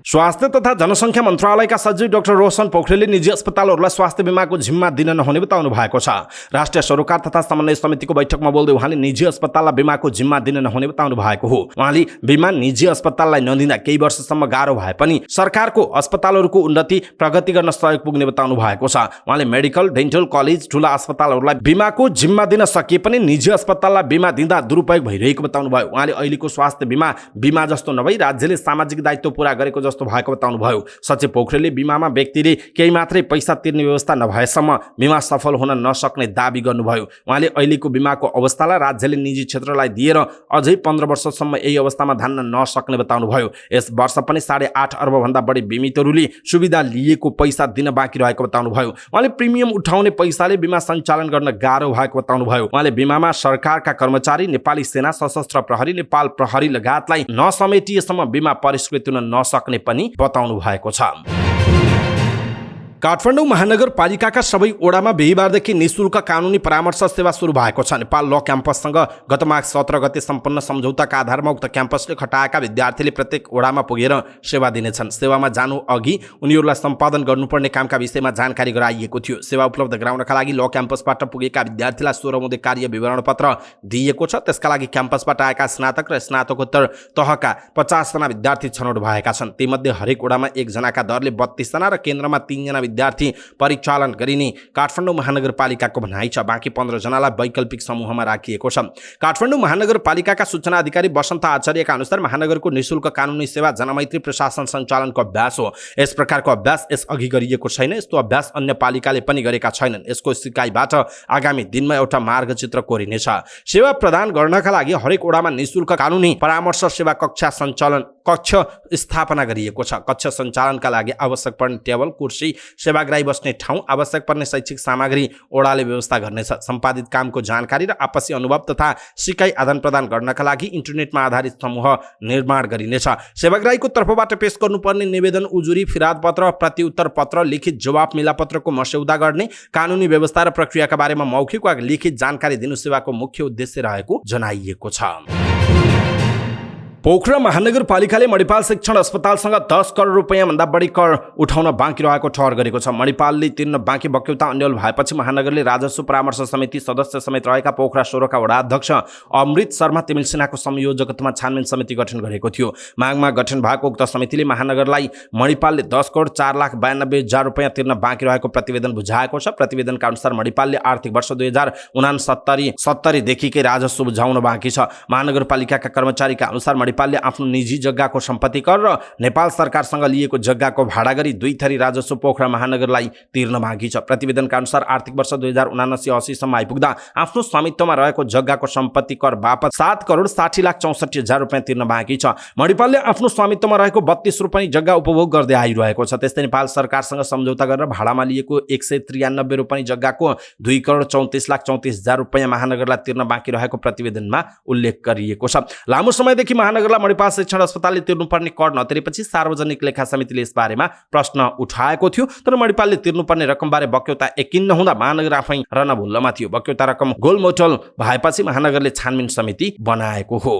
स्वास्थ्य तथा जनसङ्ख्या मन्त्रालयका सचिव डाक्टर रोशन पोखरेलले निजी अस्पतालहरूलाई स्वास्थ्य बिमाको जिम्मा दिन नहुने बताउनु भएको छ। राष्ट्रिय सरोकार तथा समन्वय समितिको बैठकमा बोल्दै उहाँले निजी अस्पताललाई बिमाको जिम्मा दिन नहुने बताउनु भएको हो। उहाँले बिमा निजी अस्पताललाई नदिँदा केही वर्षसम्म गाह्रो भए पनि सरकारको अस्पतालहरूको उन्नति प्रगति गर्न सहयोग पुग्ने बताउनु भएको छ। उहाँले मेडिकल डेन्टल कलेज ठुला अस्पतालहरूलाई बिमाको जिम्मा दिन सकिए पनि निजी अस्पताललाई बिमा दिँदा दुरुपयोग भइरहेको बताउनु भयो। उहाँले अहिलेको स्वास्थ्य बिमा जस्तो नभई राज्यले सामाजिक दायित्व पूरा गरेको जस्तो भएको बताउनु भयो। सचिव पोखरेलले बिमामा व्यक्तिले केही मात्रै पैसा तिर्ने व्यवस्था नभएसम्म बिमा सफल हुन नसक्ने दाबी गर्नुभयो। उहाँले अहिलेको बिमाको अवस्थालाई राज्यले निजी क्षेत्रलाई दिएर अझै 15 वर्षसम्म यही अवस्थामा धान्न नसक्ने बताउनु भयो। यस वर्ष पनि 8.5 अर्ब भन्दा बढी बिमितहरूले सुविधा लिएको पैसा दिन बाँकी रहेको बताउनु भयो। उहाँले प्रिमियम उठाउने पैसाले बिमा सञ्चालन गर्न गाह्रो भएको बताउनु भयो। उहाँले बिमामा सरकारका कर्मचारी, नेपाली सेना, सशस्त्र प्रहरी, नेपाल प्रहरी लगायतलाई नसमेटिएसम्म बिमा परिष्कृत हुन नसक्ने पनि बताउनु भएको छ। काठमाडौँ महानगरपालिकाका सबै ओडामा बिहीबारदेखि निःशुल्क कानुनी परामर्श सेवा सुरु भएको छ। नेपाल ल क्याम्पससँग गत माघ 17 गते सम्पन्न सम्झौताका आधारमा उक्त क्याम्पसले खटाएका विद्यार्थीले प्रत्येक ओडामा पुगेर सेवा दिनेछन्। सेवामा जानु अघि उनीहरूलाई सम्पादन गर्नुपर्ने कामका विषयमा जानकारी गराइएको थियो। सेवा उपलब्ध गराउनका लागि ल क्याम्पसबाट पुगेका विद्यार्थीलाई 16 औँ कार्य विवरण पत्र दिइएको छ। त्यसका लागि क्याम्पसबाट आएका स्नातक र स्नातकोत्तर तहका 50 जना विद्यार्थी छनौट भएका छन्। तीमध्ये हरेक ओडामा 1 जनाका दरले 32 जना र केन्द्रमा 3 जना विद्यार्थी परिचालन गरिने काठमाडौँ महानगरपालिकाको भनाइ छ। बाँकी 15 जनालाई वैकल्पिक समूहमा राखिएको छ। काठमाडौँ महानगरपालिकाका सूचना अधिकारी वसन्त आचार्यका अनुसार महानगरको निःशुल्क कानुनी सेवा जनमैत्री प्रशासन सञ्चालनको अभ्यास हो। यस प्रकारको अभ्यास यसअघि गरिएको छैन। यस्तो अभ्यास अन्य पालिकाले पनि गरेका छैनन्। यसको सिकाइबाट आगामी दिनमा एउटा मार्गचित्र कोरिनेछ। सेवा प्रदान गर्नका लागि हरेक ओडामा निःशुल्क कानुनी परामर्श सेवा कक्ष स्थापना गरिएको छ। कक्ष सञ्चालनका लागि आवश्यक पर्ने टेबल, कुर्सी, सेवाग्राही बस्ने ठाउँ, आवश्यक पर्ने शैक्षिक सामग्री ओडाले व्यवस्था गर्नेछ। सम्पादित कामको जानकारी र आपसी अनुभव तथा सिकाइ आदान प्रदान गर्नका लागि इन्टरनेटमा आधारित समूह निर्माण गरिनेछ। सेवाग्राहीको तर्फबाट पेश गर्नुपर्ने निवेदन, उजुरी, फिराद पत्र, प्रतिउत्तर पत्र, लिखित जवाब मिलापत्रको मस्यौदा गर्ने, कानुनी व्यवस्था र प्रक्रियाका बारेमा मौखिक वा लिखित जानकारी दिनु सेवाको मुख्य उद्देश्य रहेको जनाइएको छ। पोखरा महानगरपालिकाले मणिपाल शिक्षण अस्पतालसँग 10 करोड रुपैयाँ भन्दा बढी कर उठाउन बाँकी रहेको ठहर गरेको छ। मणिपालले तिर्न बाँकी बक्यौता अन्यल भएपछि महानगरले राजस्व परामर्श समिति सदस्य समेत रहेका पोखरा 16 का वडा अध्यक्ष अमृत शर्मा तिमिल सिन्हाको संयोजकत्वमा छानबिन समिति गठन गरेको थियो। मागमा गठन भएको उक्त समितिले महानगरलाई मणिपालले 10 करोड 4,92,000 रुपैयाँ तिर्न बाँकी रहेको प्रतिवेदन बुझाएको छ। प्रतिवेदनका अनुसार मणिपालले आर्थिक वर्ष 2069-70 देखिकै राजस्व बुझाउन बाँकी छ। महानगरपालिकाका कर्मचारीका अनुसार मणिपालले आफ्नो निजी जग्गाको सम्पत्ति कर र नेपाल सरकारसँग लिएको जग्गाको भाडा गरी 2 थरी राजस्व पोखरा महानगरलाई तिर्न बाँकी छ। प्रतिवेदनका अनुसार आर्थिक वर्ष 2079-80 सम्म आइपुग्दा आफ्नो स्वामित्वमा रहेको जग्गाको सम्पत्ति कर बापत 7 करोड 60,64,000 रुपैयाँ तिर्न बाँकी छ। मणिपालले आफ्नो स्वामित्वमा रहेको 32 रुपैयाँ जग्गा उपभोग गर्दै आइरहेको छ। त्यस्तै नेपाल सरकारसँग सम्झौता गरेर भाडामा लिएको 193 रुपैयाँ जग्गाको 2 करोड 34,34,000 रुपैयाँ महानगरलाई तिर्न बाँकी रहेको प्रतिवेदनमा उल्लेख गरिएको छ। लामो समयदेखि महानगरलाई मणिपाल शिक्षण अस्पतालले तिर्नुपर्ने कर नतिरेपछि सार्वजनिक लेखा समितिले यसबारेमा प्रश्न उठाएको थियो। तर मणिपालले तिर्नुपर्ने रकमबारे बक्यौता यकिन नहुँदा महानगर आफै रनभुल्लमा थियो। बक्यौता रकम गोलमोटल भएपछि महानगरले छानबिन समिति बनाएको हो।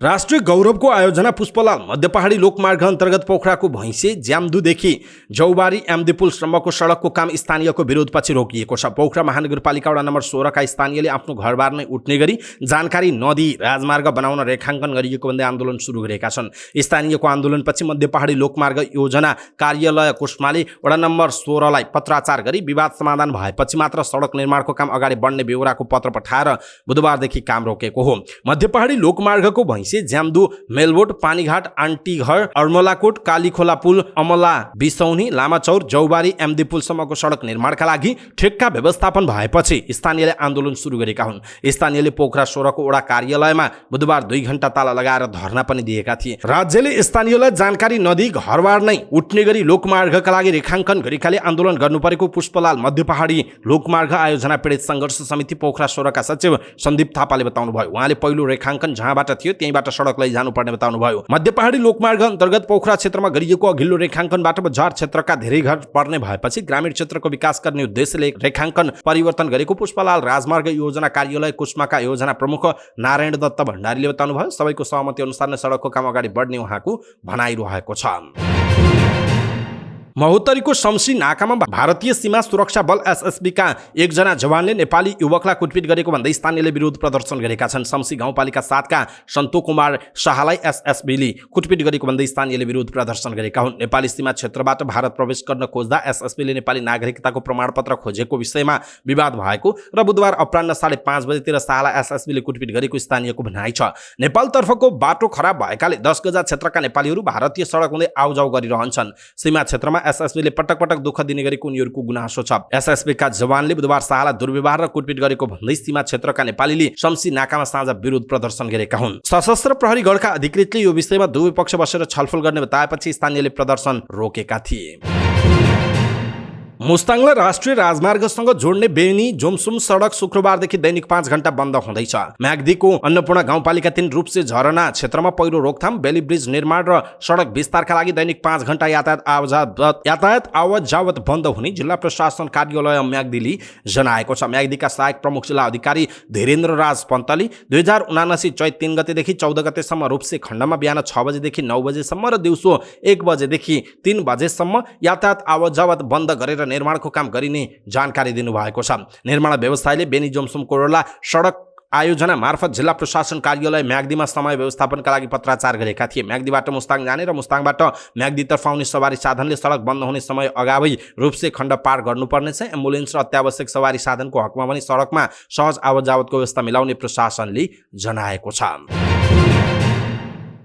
राष्ट्रिय गौरवको आयोजना पुष्पलाल मध्य पहाडी लोकमार्ग अन्तर्गत पोखराको भैँसे ज्याम्दुदेखि जौबारी एमदीपुलसम्मको सडकको काम स्थानीयको विरोधपछि रोकिएको छ। पोखरा महानगरपालिका वडा नम्बर 16 का स्थानीयले आफ्नो घरबार नै उठ्ने गरी जानकारी नदिई राजमार्ग बनाउन रेखाङ्कन गरिएको भन्दै आन्दोलन सुरु गरेका छन्। स्थानीयको आन्दोलनपछि मध्य पहाडी लोकमार्ग योजना कार्यालय कुष्माले वडा नम्बर 16 लाई पत्राचार गरी विवाद समाधान भएपछि मात्र सडक निर्माणको काम अगाडि बढ्ने बेहोराको पत्र पठाएर बुधबारदेखि काम रोकेको हो। मध्य पहाडी लोकमार्गको भैँसे ज्याम्दु मेलबोट पानीघाट आन्टीघर अर्मलाकोट कालीखोला पुल अमला बिसौनी लामाचौर जौबारी एमदीपुलसम्मको सडक निर्माणका लागि ठेक्का व्यवस्थापन भएपछि स्थानीयले आन्दोलन सुरु गरेका हुन्। स्थानीयले पोखरा 16 को वडा कार्यालयमा बुधबार 2 घण्टा ताला लगाएर धरना पनि दिएका थिए। राज्यले स्थानीयलाई जानकारी नदिई घरबार नै उठ्ने गरी लोकमार्गका लागि रेखाङ्कन गरेकाले आन्दोलन गर्नुपरेको पुष्पलाल मध्य पहाडी लोकमार्ग आयोजना पीडित संघर्ष समिति पोखरा 16 का सचिव सन्दीप थापाले बताउनु भयो। उहाँले पहिलो रेखाङ्कन जहाँबाट थियो त्यही त्यहीबाट सडक लैजानुपर्ने बताउनुभयो। मध्य पहाडी लोकमार्ग अन्तर्गत पोखरा क्षेत्रमा गरिएको अघिल्लो रेखाङ्कनबाट बजार क्षेत्रका धेरै घर पर्ने भएपछि ग्रामीण क्षेत्रको विकास गर्ने उद्देश्यले रेखाङ्कन परिवर्तन गरेको पुष्पलाल राजमार्ग योजना कार्यालय कुस्माका योजना प्रमुख नारायण दत्त भण्डारीले बताउनुभयो। सबैको सहमति अनुसार नै सडकको काम अगाडि बढ्ने उहाँको भनाइरहेको छ। महोत्तरीको शम्सी नाकामा भारतीय सीमा सुरक्षा बल एसएसबी का एकजना जवानले नेपाली युवकलाई कुटपिट गरेको भन्दै स्थानीयले विरोध प्रदर्शन गरेका छन्। शम्सी गाउँपालिका 7 का सन्तु कुमार शाहलाई एसएसबीले कुटपिट गरेको भन्दै स्थानीयले विरोध प्रदर्शन गरेका हुन्। नेपाली सीमा क्षेत्रबाट भारत प्रवेश गर्न खोज्दा एसएसबीले नेपाली नागरिकताको प्रमाणपत्र खोजेको विषयमा विवाद भएको र बुधबार अपराह्न 5:30 बजेतिर शाहलाई एसएसबीले कुटपिट गरेको स्थानीयको भनाइ छ। नेपालतर्फको बाटो खराब भएकाले 10 गजा क्षेत्रका नेपालीहरू भारतीय सडक हुँदै आउजाउ गरिरहन्छन्। सीमा क्षेत्रमा एसएसबीले पटक पटक दुःख दिने गरेको उनीहरूको गुनासो छ। एसएसबीका जवानले बुधबार शाहलाई दुर्व्यवहार र कुटपिट गरेको भन्दै सीमा क्षेत्रका नेपालीले शम्सी नाकामा साँझ विरोध प्रदर्शन गरेका हुन्। सशस्त्र प्रहरी गणका अधिकृतले यो विषयमा दुवै पक्ष बसेर छलफल गर्ने बताएपछि स्थानीयले प्रदर्शन रोकेका थिए। मुस्ताङलाई राष्ट्रिय राजमार्गसँग जोड्ने बेनी जोमसुम सडक शुक्रबारदेखि दैनिक 5 घण्टा बन्द हुँदैछ। म्याग्दीको अन्नपूर्ण गाउँपालिका 3 रूपसे झरना क्षेत्रमा पहिरो रोकथाम, बेली ब्रिज निर्माण र सडक विस्तारका लागि दैनिक 5 घण्टा यातायात आवत जावत बन्द हुने जिल्ला प्रशासन कार्यालय म्याग्दीले जनाएको छ। म्याग्दीका सहायक प्रमुख जिल्ला अधिकारी धीरेन्द्र राज पन्तले 2079 चैत 3 गतेदेखि 14 गतेसम्म रूपसे खण्डमा बिहान 6 बजेदेखि 9 बजेसम्म र दिउँसो 1 बजेदेखि 3 बजेसम्म यातायात आवत जावत बन्द गरेर निर्माणको काम गरिने जानकारी दिनुभएको छ। निर्माण व्यवसायले बेनी जोमसुम कोरोला सडक आयोजना मार्फत जिल्ला प्रशासन कार्यालय म्याग्दीमा समय व्यवस्थापनका लागि पत्राचार गरेका थिए। म्याग्दीबाट मुस्ताङ जाने र मुस्ताङबाट म्याग्दीतर्फ आउने सवारी साधनले सडक बन्द हुने समय अगावै रूपसे खण्ड पार गर्नुपर्नेछ। एम्बुलेन्स र अत्यावश्यक सवारी साधनको हकमा पनि सडकमा सहज आवत जावतको व्यवस्था मिलाउने प्रशासनले जनाएको छ।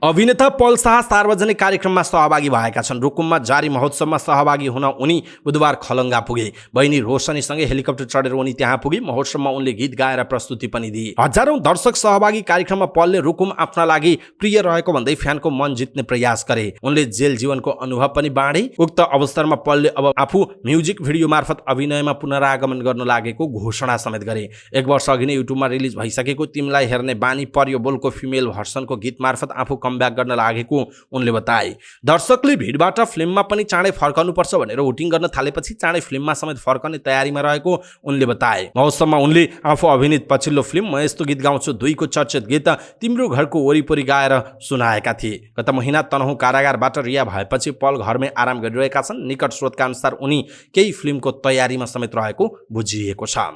अभिनेता पल शाह सार्वजनिक कार्यक्रममा सहभागी भएका छन्। रुकुममा जारी महोत्सवमा सहभागी हुन उनी बुधबार खलङ्गा पुगे। बहिनी रोशनीसँगै हेलिकप्टर चढेर उनी त्यहाँ पुगे। महोत्सवमा उनले गीत गाएर प्रस्तुति पनि दिए। हजारौं दर्शक सहभागी कार्यक्रममा पलले रुकुम आफ्ना लागि प्रिय रहेको भन्दै फ्यानको मन जित्ने प्रयास गरे। उनले जेल जीवनको अनुभव पनि बाँडे। उक्त अवसरमा पलले अब आफू म्युजिक भिडियो मार्फत अभिनयमा पुनरागमन गर्न लागेको घोषणा समेत गरे। 1 वर्ष अघि नै युट्युबमा रिलिज भइसकेको तिमीलाई हेर्ने बानी पर्यो बोलको फिमेल भर्सनको गीत मार्फत आफू कमब्याक गर्न लागेको उनले बताए। दर्शकले भिडबाट फिल्ममा पनि चाँडै फर्कनुपर्छ भनेर होटिङ गर्न थालेपछि चाँडै फिल्ममा समेत फर्कने तयारीमा रहेको उनले बताए। महोत्सवमा उनले आफू अभिनीत पछिल्लो फिल्म म यस्तो गीत गाउँछु 2 को चर्चित गीत तिम्रो घरको वरिपरि गाएर सुनाएका थिए। गत महिना तनहुँ कारागारबाट रिहा भएपछि पल घरमै आराम गरिरहेका छन्। निकट स्रोतका अनुसार उनी केही फिल्मको तयारीमा समेत रहेको बुझिएको छ।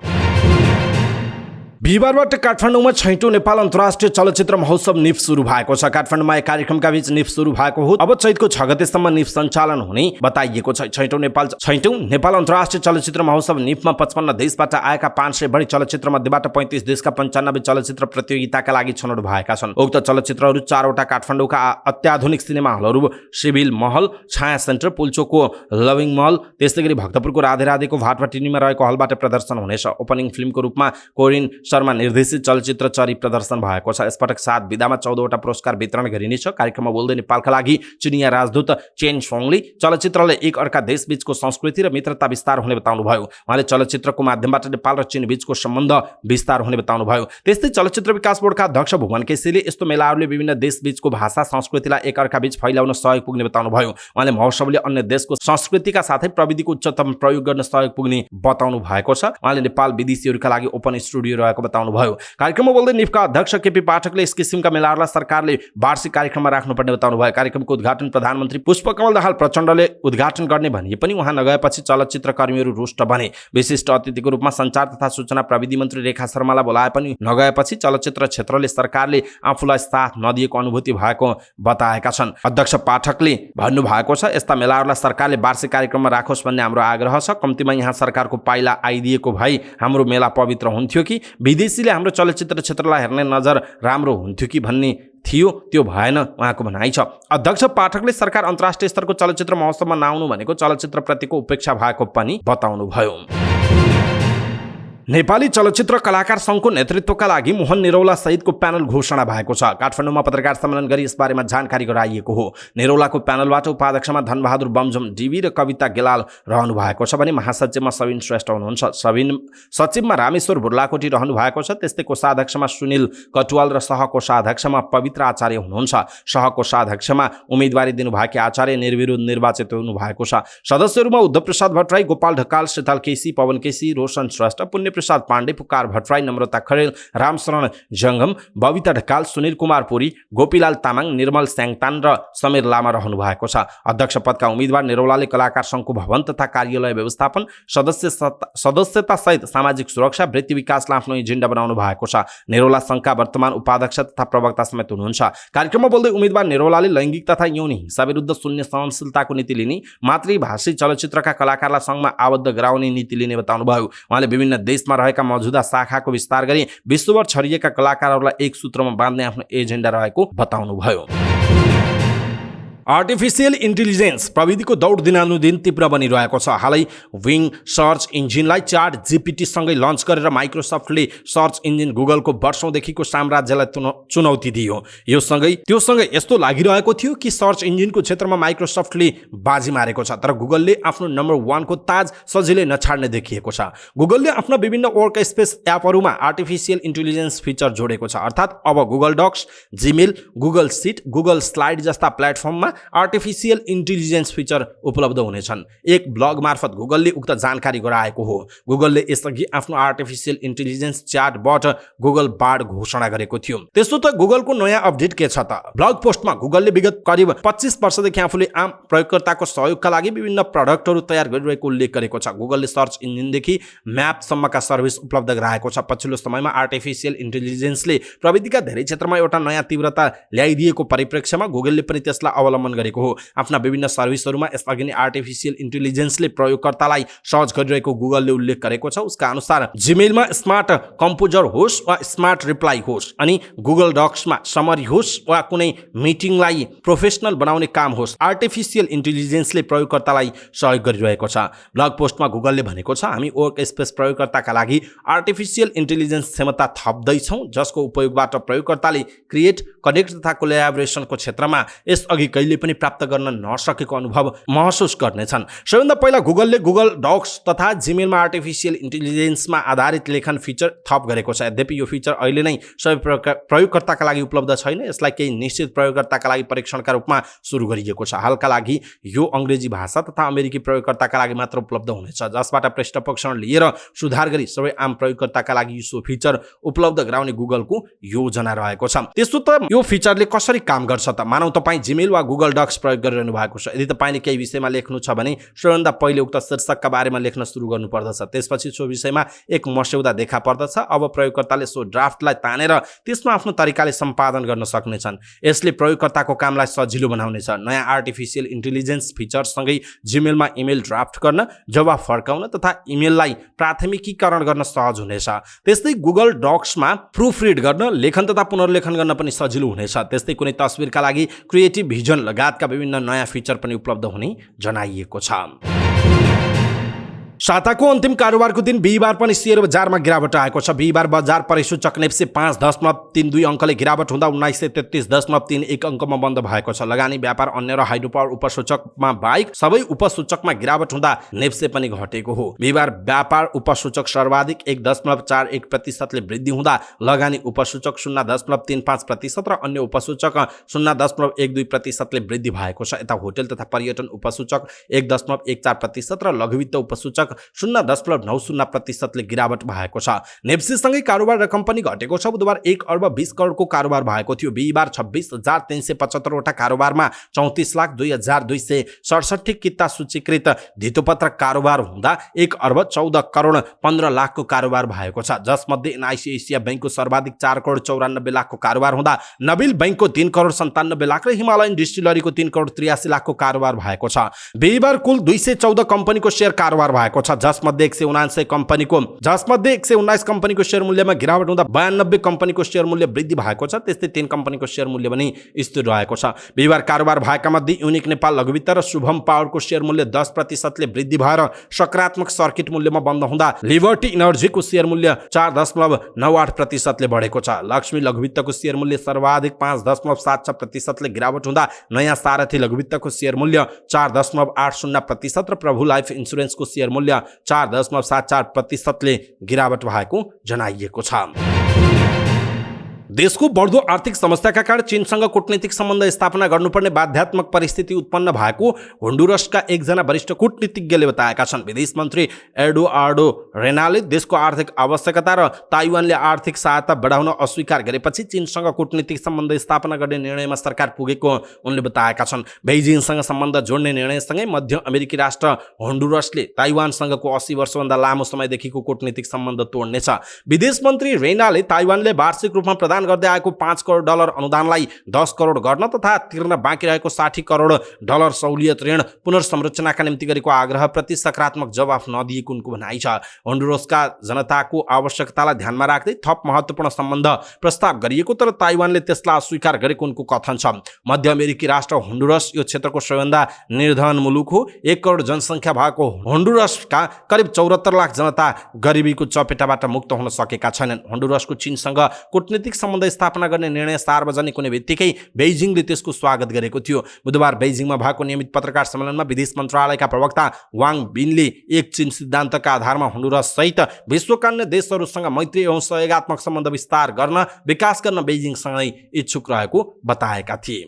बिहिबारबाट काठमाडौँमा 6औं नेपाल अन्तर्राष्ट्रिय चलचित्र महोत्सव निफ सुरु भएको छ। काठमाडौँमा एक कार्यक्रमका बीच निफ सुरु भएको हो। अब चैतको 6 गतेसम्म निफ सञ्चालन हुने बताइएको छ। 6औं नेपाल अन्तर्राष्ट्रिय चलचित्र महोत्सव निफमा 55 देशबाट आएका 500 बढी चलचित्र मध्येबाट 35 देशका 95 चलचित्र प्रतियोगिताका लागि छनौट भएका छन्। उक्त चलचित्रहरू 4वटा काठमाडौँका अत्याधुनिक सिनेमा हलहरू सिभिल महल, छाया सेन्टर, पुल्चोकको लभिङ महल, त्यसैगरी भक्तपुरको राधे राधेको भाटपाटिनीमा रहेको हलबाट प्रदर्शन हुनेछ। ओपनिङ फिल्मको रूपमा कोरिन शर्मा निर्देशित चलचित्र चरी प्रदर्शन भएको छ। यसपटक 7 विधामा 14वटा पुरस्कार वितरण गरिनेछ। कार्यक्रममा बोल्दै नेपालका लागि चिनिया राजदूत चेन सोङले चलचित्रले एक अर्का देशबीचको संस्कृति र मित्रता विस्तार हुने बताउनुभयो। उहाँले चलचित्रको माध्यमबाट नेपाल र चीन बीचको सम्बन्ध विस्तार हुने बताउनुभयो। त्यस्तै चलचित्र विकास बोर्डका अध्यक्ष भुवन केसीले यस्तो मेलाहरूले विभिन्न देशबीचको भाषा संस्कृतिलाई एक अर्का बीच फैलाउन सहयोग पुग्ने बताउनुभयो। उहाँले महोत्सवले अन्य देशको संस्कृतिका साथै प्रविधिको उच्चतम प्रयोग गर्न सहयोग पुग्ने बताउनु भएको छ। उहाँले नेपाल विदेशीहरूका लागि ओपन स्टुडियो रहेको बताउनुभयो। कार्यक्रममा बोल्दै निफका अध्यक्ष केपी पाठकले यस किसिमका मेलाहरूलाई सरकारले वार्षिक कार्यक्रममा राख्नुपर्ने बताउनुभयो। कार्यक्रमको उद्घाटन प्रधानमन्त्री पुष्पकमल दाहाल प्रचण्डले उद्घाटन गर्ने भनिए पनि उहाँ नगएपछि चलचित्र कर्मीहरू रुष्ट बने। विशिष्ट अतिथिको रूपमा सञ्चार तथा सूचना प्रविधि मन्त्री रेखा शर्मालाई बोलाए पनि नगएपछि चलचित्र क्षेत्रले सरकारले आफूलाई साथ नदिएको अनुभूति भएको बताएका छन्। अध्यक्ष पाठकले भन्नुभएको छ, यस्ता मेलाहरूलाई सरकारले वार्षिक कार्यक्रममा राखोस् भन्ने हाम्रो आग्रह छ। कम्तीमा यहाँ सरकारको पाइला आइदिएको भए हाम्रो मेला पवित्र हुन्थ्यो कि विदेशीले हाम्रो चलचित्र क्षेत्रलाई हेर्ने नजर राम्रो हुन्थ्यो कि भन्ने थियो, त्यो भएन उहाँको भनाइ छ। अध्यक्ष पाठकले सरकार अन्तर्राष्ट्रिय स्तरको चलचित्र महोत्सवमा नआउनु भनेको चलचित्रप्रतिको उपेक्षा भएको पनि बताउनुभयो। नेपाली चलचित्र कलाकार सङ्घको नेतृत्वका लागि मोहन निरौला सहितको प्यानल घोषणा भएको छ। काठमाडौँमा पत्रकार सम्मेलन गरी यसबारेमा जानकारी गराइएको हो। निरौलाको प्यानलबाट उपाध्यक्षमा धनबहादुर बमजम डिबी र कविता गेलाल रहनु भएको छ भने महासचिवमा सबिन श्रेष्ठ हुनुहुन्छ। सचिवमा रामेश्वर बुर्लाकोटी रहनु भएको छ। त्यस्तै कोषाध्यक्षमा सुनिल कटुवाल र सहकोषाध्यक्षमा पवित्र आचार्य हुनुहुन्छ। सहकोषाध्यक्षमा उम्मेदवारी दिनुभएका आचार्य निर्विरोध निर्वाचित हुनुभएको छ। सदस्यहरूमा उद्धव प्रसाद भट्टराई, गोपाल ढकाल, शीतल केसी, पवन केसी, रोशन श्रेष्ठ, पुण्य प्रसाद पाण्डे, पुकार भट्टराई, नम्रता खरेल, रामशरण जङ्गम, बबिता ढकाल, सुनिल कुमार पुरी, गोपीलाल तामाङ, निर्मल स्याङतान र समीर लामा रहनु भएको छ। अध्यक्ष पदका उम्मेदवार निरौलाले कलाकार सङ्घको भवन तथा कार्यालय व्यवस्थापन, सदस्यता सहित सामाजिक सुरक्षा, वृत्ति विकासलाई आफ्नो एजेन्डा बनाउनु भएको छ। निरौला सङ्घका वर्तमान उपाध्यक्ष तथा प्रवक्ता समेत हुनुहुन्छ। कार्यक्रममा बोल्दै उम्मेदवार निरौलाले लैङ्गिक तथा यौन हिंसा विरुद्ध शून्य सहनशीलताको नीति लिने, मातृभाषी चलचित्रका कलाकारलाई सङ्घमा आबद्ध गराउने नीति लिने बताउनुभयो। उहाँले विभिन्न देशमा रहेका मौजुदा शाखाको विस्तार गरी विश्वभर छरिएका कलाकारहरूलाई एक सूत्रमा बाँध्ने आफ्नो एजेन्डा रहेको बताउनुभयो। आर्टिफिसियल इन्टेलिजेन्स प्रविधिको दौड दिनानुदिन तीव्र बनिरहेको छ। हालै विङ सर्च इन्जिनलाई च्याट जीपीटीसँगै लन्च गरेर माइक्रोसफ्टले सर्च इन्जिन गुगलको वर्षौँदेखिको साम्राज्यलाई चुनौती दियो। त्योसँगै यस्तो लागिरहेको थियो कि सर्च इन्जिनको क्षेत्रमा माइक्रोसफ्टले बाजी मारेको छ, तर गुगलले आफ्नो नम्बर 1 को ताज सजिलै नछाड्ने देखिएको छ। गुगलले आफ्ना विभिन्न वर्क स्पेस एपहरूमा आर्टिफिसियल इन्टेलिजेन्स फिचर जोडेको छ। अर्थात् अब Google Docs, Gmail, Google sheet, Google slide जस्ता प्लेटफर्ममा आर्टिफिसियल इन्टेलिजेन्स फिचर उपलब्ध हुनेछन्। एक ब्लग मार्फत गुगलले उक्त जानकारी गराएको हो। गुगलले यसअघि आफ्नो आर्टिफिसियल इन्टेलिजेन्स च्याटबट गुगल बार्ड घोषणा गरेको थियो। त्यसो त गुगलको नयाँ अपडेट के छ त? ब्लग पोस्टमा गुगलले विगत करिब 25 वर्षदेखि आफूले आम प्रयोगकर्ताको सहयोगका लागि विभिन्न प्रडक्टहरू तयार गरिरहेको उल्लेख गरेको छ। गुगलले सर्च इन्जिनदेखि म्यापसम्मका सर्भिस उपलब्ध गराएको छ। पछिल्लो समयमा आर्टिफिसियल इन्टेलिजेन्सले प्रविधिका धेरै क्षेत्रमा एउटा नयाँ तीव्रता ल्याइदिएको परिप्रेक्ष्यमा गुगलले पनि त्यसलाई अवलम्बन गरेको हो। आफ्ना विभिन्न सर्भिसहरूमा यसअघि नै आर्टिफिसियल इन्टेलिजेन्सले प्रयोगकर्तालाई सहज गरिरहेको गुगलले उल्लेख गरेको छ। उसका अनुसार जीमेलमा स्मार्ट कम्पोजर होस् वा स्मार्ट रिप्लाई होस्, अनि गुगल डक्समा समरी होस् वा कुनै मिटिङलाई प्रोफेसनल बनाउने काम होस्, आर्टिफिसियल इन्टेलिजेन्सले प्रयोगकर्तालाई सहयोग गरिरहेको छ। ब्लग पोस्टमा गुगलले भनेको छ, हामी वर्क स्पेस प्रयोगकर्ताका लागि आर्टिफिसियल इन्टेलिजेन्स क्षमता थप्दैछौँ, जसको उपयोगबाट प्रयोगकर्ताले क्रिएट, कनेक्ट तथा कोल्याबोरेसनको क्षेत्रमा यसअघि कहिले पनि प्राप्त गर्न नसकेको अनुभव महसुस गर्नेछन्। सबैभन्दा पहिला गुगलले गुगल डक्स तथा जीमेलमा आर्टिफिसियल इन्टेलिजेन्समा आधारित लेखन फिचर थप गरेको छ। यद्यपि यो फिचर अहिले नै सबै प्रयोगकर्ताका लागि उपलब्ध छैन। यसलाई केही निश्चित प्रयोगकर्ताका लागि परीक्षणका रूपमा सुरु गरिएको छ। हालका लागि यो अङ्ग्रेजी भाषा तथा अमेरिकी प्रयोगकर्ताका लागि मात्र उपलब्ध हुनेछ, जसबाट पृष्ठपोषण लिएर सुधार गरी सबै आम प्रयोगकर्ताका लागि यो फिचर उपलब्ध गराउने गुगलको योजना रहेको छ। त्यसो त यो फिचरले कसरी काम गर्छ त? मानौ तपाईँ जीमेल वा गुगल डक्स प्रयोग गरिरहनु भएको छ। यदि तपाईँले केही विषयमा लेख्नु छ भने सबैभन्दा पहिले उक्त शीर्षकका बारेमा लेख्न सुरु गर्नुपर्दछ। त्यसपछि सो विषयमा एक मस्यौदा देखा पर्दछ। अब प्रयोगकर्ताले सो ड्राफ्टलाई तानेर त्यसमा आफ्नो तरिकाले सम्पादन गर्न सक्नेछन्। यसले प्रयोगकर्ताको कामलाई सजिलो बनाउनेछ। नयाँ आर्टिफिसियल इन्टेलिजेन्स फिचरसँगै जीमेलमा इमेल ड्राफ्ट गर्न, जवाफ फर्काउन तथा इमेललाई प्राथमिकीकरण गर्न सहज हुनेछ। त्यस्तै गुगल डक्समा प्रुफ रिड गर्न, लेखन तथा पुनर्लेखन गर्न पनि सजिलो हुनेछ। त्यस्तै कुनै तस्बिरका लागि क्रिएटिभ भिजन लगायतका विभिन्न नयाँ फिचर पनि उपलब्ध हुने जनाइएको छ। साताको अन्तिम कारोबारको दिन बिहिबार पनि शेयर बजारमा गिरावट आएको छ। बिहिबार बजार परिसूचक नेप्से 5.32 अङ्कले गिरावट हुँदा 1933.31 अङ्कमा बन्द भएको छ। लगानी, व्यापार, अन्य र हाइड्रो पावर उपसूचकमा बाहेक सबै उपसूचकमा गिरावट हुँदा नेप्से पनि घटेको हो। बिहिबार व्यापार उपसूचक सर्वाधिक 1.41% वृद्धि हुँदा लगानी उपसूचक 0.35% र अन्य उपसूचक 0.12% वृद्धि भएको छ। यता होटल तथा पर्यटन उपसूचक 1.14% र लघुवित्त उपसूचक 0.90% गिरावट भएको छ। नेप्सेसँगै कारोबार रकम पनि घटेको छ। बुधबार 1 अर्ब 20 करोडको कारोबार भएको थियो। बिहिबार 26,375 वटा कारोबारमा 34,02,267 किता सूचीकृत धितोपत्र कारोबार हुँदा 1 अर्ब 14 करोड 15 लाखको कारोबार भएको छ। जसमध्ये एनआइसी एसिया बैंकको सर्वाधिक 4 करोड 94 लाखको कारोबार हुँदा नबिल बैंकको 3 करोड 97 लाख र हिमालयन डिस्टिलरीको 3 करोड 83 लाखको कारोबार भएको छ। बिहिबार कुल 214 कम्पनीको शेयर कारोबार भएको छ। जसमध्ये 119 कम्पनीको शेयर मूल्यमा गिरावट हुँदा 92 कम्पनीको शेयर मूल्य वृद्धि भएको छ। त्यस्तै 3 कम्पनीको शेयर मूल्य पनि स्थिर रहेको छ। बिहिबार कारोबार भएका मध्ये युनिक नेपाल लघुवित्त र शुभम पावरको शेयर मूल्य 10% वृद्धि भएर सकारात्मक सर्किट मूल्यमा बन्द हुँदा लिबर्टी इनर्जीको शेयर मूल्य 4.98% बढेको छ। लक्ष्मी लघुवित्तको शेयर मूल्य सर्वाधिक 5.76% गिरावट हुँदा नयाँ सारथी लघुवित्तको शेयर मूल्य 4.80% र प्रभु लाइफ इन्सुरेन्सको शेयर मूल्य 4.74% गिरावट भएको जनाइएको छ। देशको बढ्दो आर्थिक समस्याका कारण चीनसँग कूटनीतिक सम्बन्ध स्थापना गर्नुपर्ने बाध्यात्मक परिस्थिति उत्पन्न भएको होन्डुरसका एकजना वरिष्ठ कूटनीतिज्ञले बताएका छन्। विदेश मन्त्री एडुआर्डो रेनाले देशको आर्थिक आवश्यकता र ताइवानले आर्थिक सहायता बढाउन अस्वीकार गरेपछि चीनसँग कूटनीतिक सम्बन्ध स्थापना गर्ने निर्णयमा सरकार पुगेको उनले बताएका छन्। बेइजिङसँग सम्बन्ध जोड्ने निर्णयसँगै मध्य अमेरिकी राष्ट्र होन्डुरसले ताइवानसँगको 80 वर्षभन्दा लामो समयदेखिको कूटनीतिक सम्बन्ध तोड्नेछ। विदेश मन्त्री रेनाले ताइवानले वार्षिक रूपमा प्रदान गर्दै आएको $5 करोड अनुदानलाई 10 करोड गर्न तथा तिर्न बाँकी रहेको $60 करोड सहुलियत ऋण पुनर्संरचनाका निम्ति गरेको आग्रहप्रति सकारात्मक जवाफ नदिएको उनको भनाइ छ। होन्डुरसका जनताको आवश्यकतालाई ध्यानमा राख्दै थप महत्त्वपूर्ण सम्बन्ध प्रस्ताव गरिएको तर ताइवानले त्यसलाई अस्वीकार गरेको उनको कथन छ। मध्य अमेरिकी राष्ट्र होन्डुरस यो क्षेत्रको सबैभन्दा निर्धन मुलुक हो। 1 करोड जनसङ्ख्या भएको होन्डुरसका करिब 74 लाख जनता गरिबीको चपेटाबाट मुक्त हुन सकेका छैनन्। होन्डुरसको चीनसँग कूटनीतिक सम्बन्ध स्थापना गर्ने निर्णय सार्वजनिक हुने बित्तिकै बेइजिङले त्यसको स्वागत गरेको थियो। बुधबार बेइजिङमा भएको नियमित पत्रकार सम्मेलनमा विदेश मन्त्रालयका प्रवक्ता वाङ बिनले एक चीन सिद्धान्तका आधारमा होन्डुरस सहित विश्वका अन्य देशहरूसँग मैत्री एवं सहयोगात्मक सम्बन्ध विस्तार गर्न विकास गर्न बेइजिङसँगै इच्छुक रहेको बताएका थिए।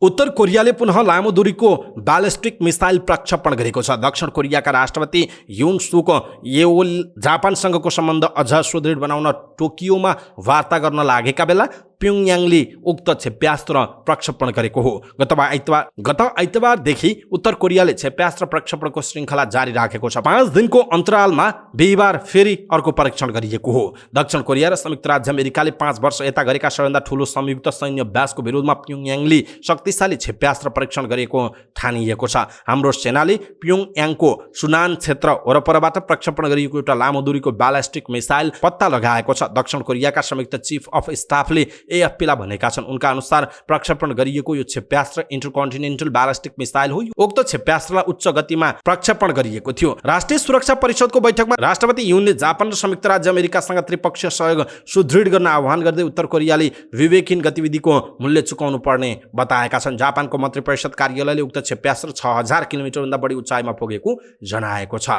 उत्तर कोरियाले पुनः लामो दूरीको ब्यालिस्टिक मिसाइल प्रक्षेपण गरेको छ। दक्षिण कोरियाका राष्ट्रपति युन सुक येओल जापानसँगको सम्बन्ध अझ सुदृढ बनाउन टोकियोमा वार्ता गर्न लागेका बेला प्योङयाङले उक्त क्षेप्यास्त्र प्रक्षेपण गरेको हो। गत आइतबारदेखि उत्तर कोरियाले क्षेप्यास्त्र प्रक्षेपणको श्रृङ्खला जारी राखेको छ। 5 दिनको अन्तरालमा बिहिबार फेरि अर्को परीक्षण गरिएको हो। दक्षिण कोरिया र संयुक्त राज्य अमेरिकाले 5 वर्ष यता गरेका सबैभन्दा ठूलो संयुक्त सैन्य अभ्यासको विरोधमा प्योङयाङले शक्तिशाली क्षेप्यास्त्र परीक्षण गरेको ठानिएको छ। हाम्रो सेनाले प्योङयाङको सुनान क्षेत्र वरपरबाट प्रक्षेपण गरिएको एउटा लामो दूरीको ब्यालिस्टिक मिसाइल पत्ता लगाएको छ। दक्षिण कोरियाका संयुक्त चीफ अफ स्टाफले एएफपीलाई भनेका छन्। उनका अनुसार प्रक्षेपण गरिएको यो क्षेप्यास्त्र इन्टरकन्टिनेन्टल ब्यालिस्टिक मिसाइल हो। उक्त क्षेप्यास्त्रलाई उच्च गतिमा प्रक्षेपण गरिएको थियो। राष्ट्रिय सुरक्षा परिषदको बैठकमा राष्ट्रपति युनले जापान र संयुक्त राज्य अमेरिकासँग त्रिपक्षीय सहयोग सुदृढ गर्न आह्वान गर्दै उत्तर कोरियाले विवेकहीन गतिविधिको मूल्य चुकाउनु पर्ने बताएका छन्। जापानको मन्त्री परिषद कार्यालयले उक्त क्षेप्यास्त्र 6000 किलोमिटरभन्दा बढी उचाइमा पुगेको जनाएको छ।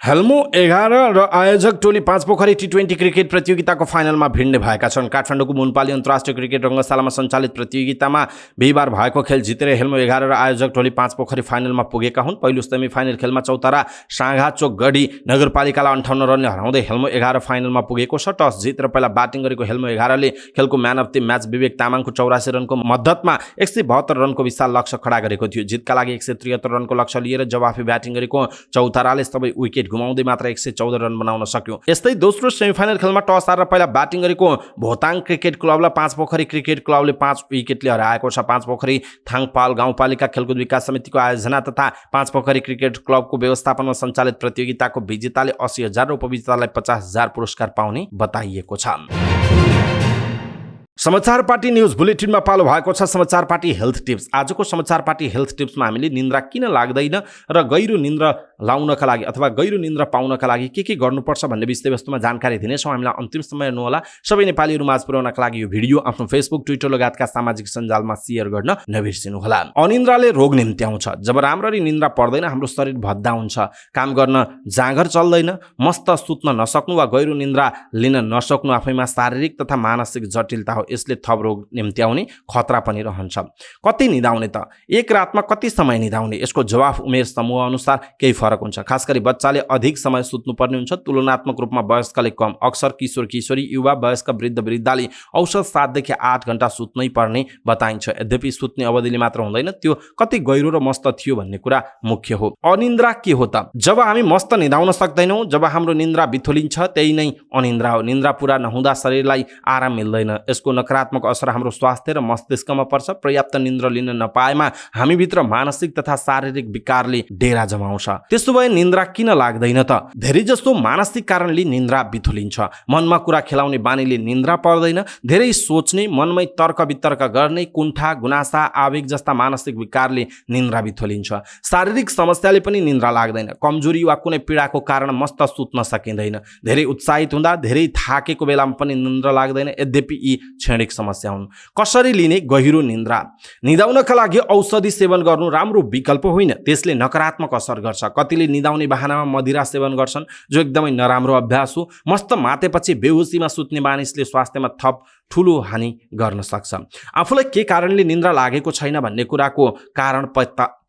हेल्मो 11 र आयोजक टोली 5 पोखरी टी20 क्रिकेट प्रतियोगिताको फाइनलमा भिड्ने भएका छन्। काठमाडौँको मुनपाली अन्तर्राष्ट्रिय क्रिकेट रङ्गशालामा सञ्चालित प्रतियोगितामा बिहिबार भएको खेल जितेर हेल्मो 11 र आयोजक टोली 5 पोखरी फाइनलमा पुगेका हुन्। पहिलो सेमी फाइनल खेलमा चौतारा साँघाचोक गढी नगरपालिकालाई 58 रनले हराउँदै हेल्मो 11 फाइनलमा पुगेको छ। टस जितेर पहिला ब्याटिङ गरेको हेल्मो 11ले खेलको म्यान अफ द म्याच विवेक तामाङको 84 रनको मद्दतमा 172 रनको विशाल लक्ष्य खडा गरेको थियो। जितका लागि 173 रनको लक्ष्य लिएर जवाफी ब्याटिङ गरेको चौताराले सबै विकेट गुमाउँदै मात्र 114 रन बनाउन सक्यो। यस्तै दोस्रो सेमिफाइनल खेलमा टस हारेर पहिला ब्याटिङ गरेको भोताङ क्रिकेट क्लबलाई 5 पोखरी क्रिकेट क्लबले 5 विकेटले हराएको छ। 5 पोखरी थाङपाल गाउँपालिका खेलकुद विकास समितिको आयोजना तथा 5 पोखरी क्रिकेट क्लबको व्यवस्थापनमा सञ्चालित प्रतियोगिताको विजेताले 80,000 र उपविजेतालाई 50,000 पुरस्कार पाउने बताइएको छ। समाचार पार्टी न्यूज बुलेटिनमा पालो भएको छ समाचार पार्टी हेल्थ टिप्स। आजको समाचार पार्टी हेल्थ टिप्समा हामीले निन्द्रा किन लाग्दैन र गहिरो निन्द्रा लाउनका लागि अथवा गहिरो निन्द्रा पाउनका लागि के गर्नुपर्छ भन्ने विषयवस्तुमा जानकारी दिनेछौँ। हामीलाई अन्तिम समय हेर्नुहोला। सबै नेपालीहरू माझ पुर्याउनका लागि यो भिडियो आफ्नो फेसबुक ट्विटर लगायतका सामाजिक सञ्जालमा सेयर गर्न नबिर्सिनुहोला। अनिन्द्राले रोग निम्त्याउँछ। जब राम्ररी निन्द्रा पर्दैन हाम्रो शरीर भद्दा हुन्छ, काम गर्न जाँगर चल्दैन, मस्त सुत्न नसक्नु वा गहिरो निन्द्रा लिन नसक्नु आफैमा शारीरिक तथा मानसिक जटिलता हो। यसले थप रोग निम्त्याउने खतरा पनि रहन्छ। कति निदाउने त? एक रातमा कति समय निदाउने? यसको जवाफ उमेर समूह अनुसार केही फरक हुन्छ। खास गरी बच्चाले अधिक समय सुत्नुपर्ने हुन्छ, तुलनात्मक रूपमा वयस्कले कम। अक्सर किशोर किशोरी, युवा, वयस्क, वृद्ध वृद्धाले औसत 7 देखि 8 घण्टा सुत्नै पर्ने बताइन्छ। यद्यपि सुत्ने अवधिले मात्र हुँदैन, त्यो कति गहिरो र मस्त थियो भन्ने कुरा मुख्य हो। अनिन्द्रा के हो त? जब हामी मस्त निदाउन सक्दैनौँ, जब हाम्रो निन्द्रा बिथोलिन्छ, त्यही नै अनिन्द्रा हो। निन्द्रा पूरा नहुँदा शरीरलाई आराम मिल्दैन। यसको यसको नकारात्मक असर हाम्रो स्वास्थ्य र मस्तिष्कमा पर्छ। पर्याप्त निन्द्रा लिन नपाएमा हामीभित्र मानसिक तथा शारीरिक विकारले डेरा जमाउँछ। त्यसो भए निन्द्रा किन लाग्दैन त? धेरै जस्तो मानसिक कारणले निन्द्रा बिथुलिन्छ। मनमा कुरा खेलाउने बानीले निन्द्रा पर्दैन। धेरै सोच्ने, मनमै तर्क वितर्क गर्ने, कुण्ठा, गुनासा, आवेग जस्ता मानसिक विकारले निन्द्रा बिथुलिन्छ। शारीरिक समस्याले पनि निन्द्रा लाग्दैन। कमजोरी वा कुनै पीडाको कारण मस्त सुत्न सकिँदैन। धेरै उत्साहित हुँदा, धेरै थाकेको बेलामा पनि निन्द्रा लाग्दैन। यद्यपि यी क्षणिक समस्या हुन्। कसरी लिने गहिरो निन्द्रा? निदाउनका लागि औषधि सेवन गर्नु राम्रो विकल्प होइन। त्यसले नकारात्मक असर गर्छ। कतिले निदाउने बहानामा मदिरा सेवन गर्छन्, जो एकदमै नराम्रो अभ्यास हो। मस्त मातेपछि बेहोसीमा सुत्ने मानिसले स्वास्थ्यमा थप ठुलो हानि गर्न सक्छ। आफूलाई के कारणले निन्द्रा लागेको छैन भन्ने कुराको कारण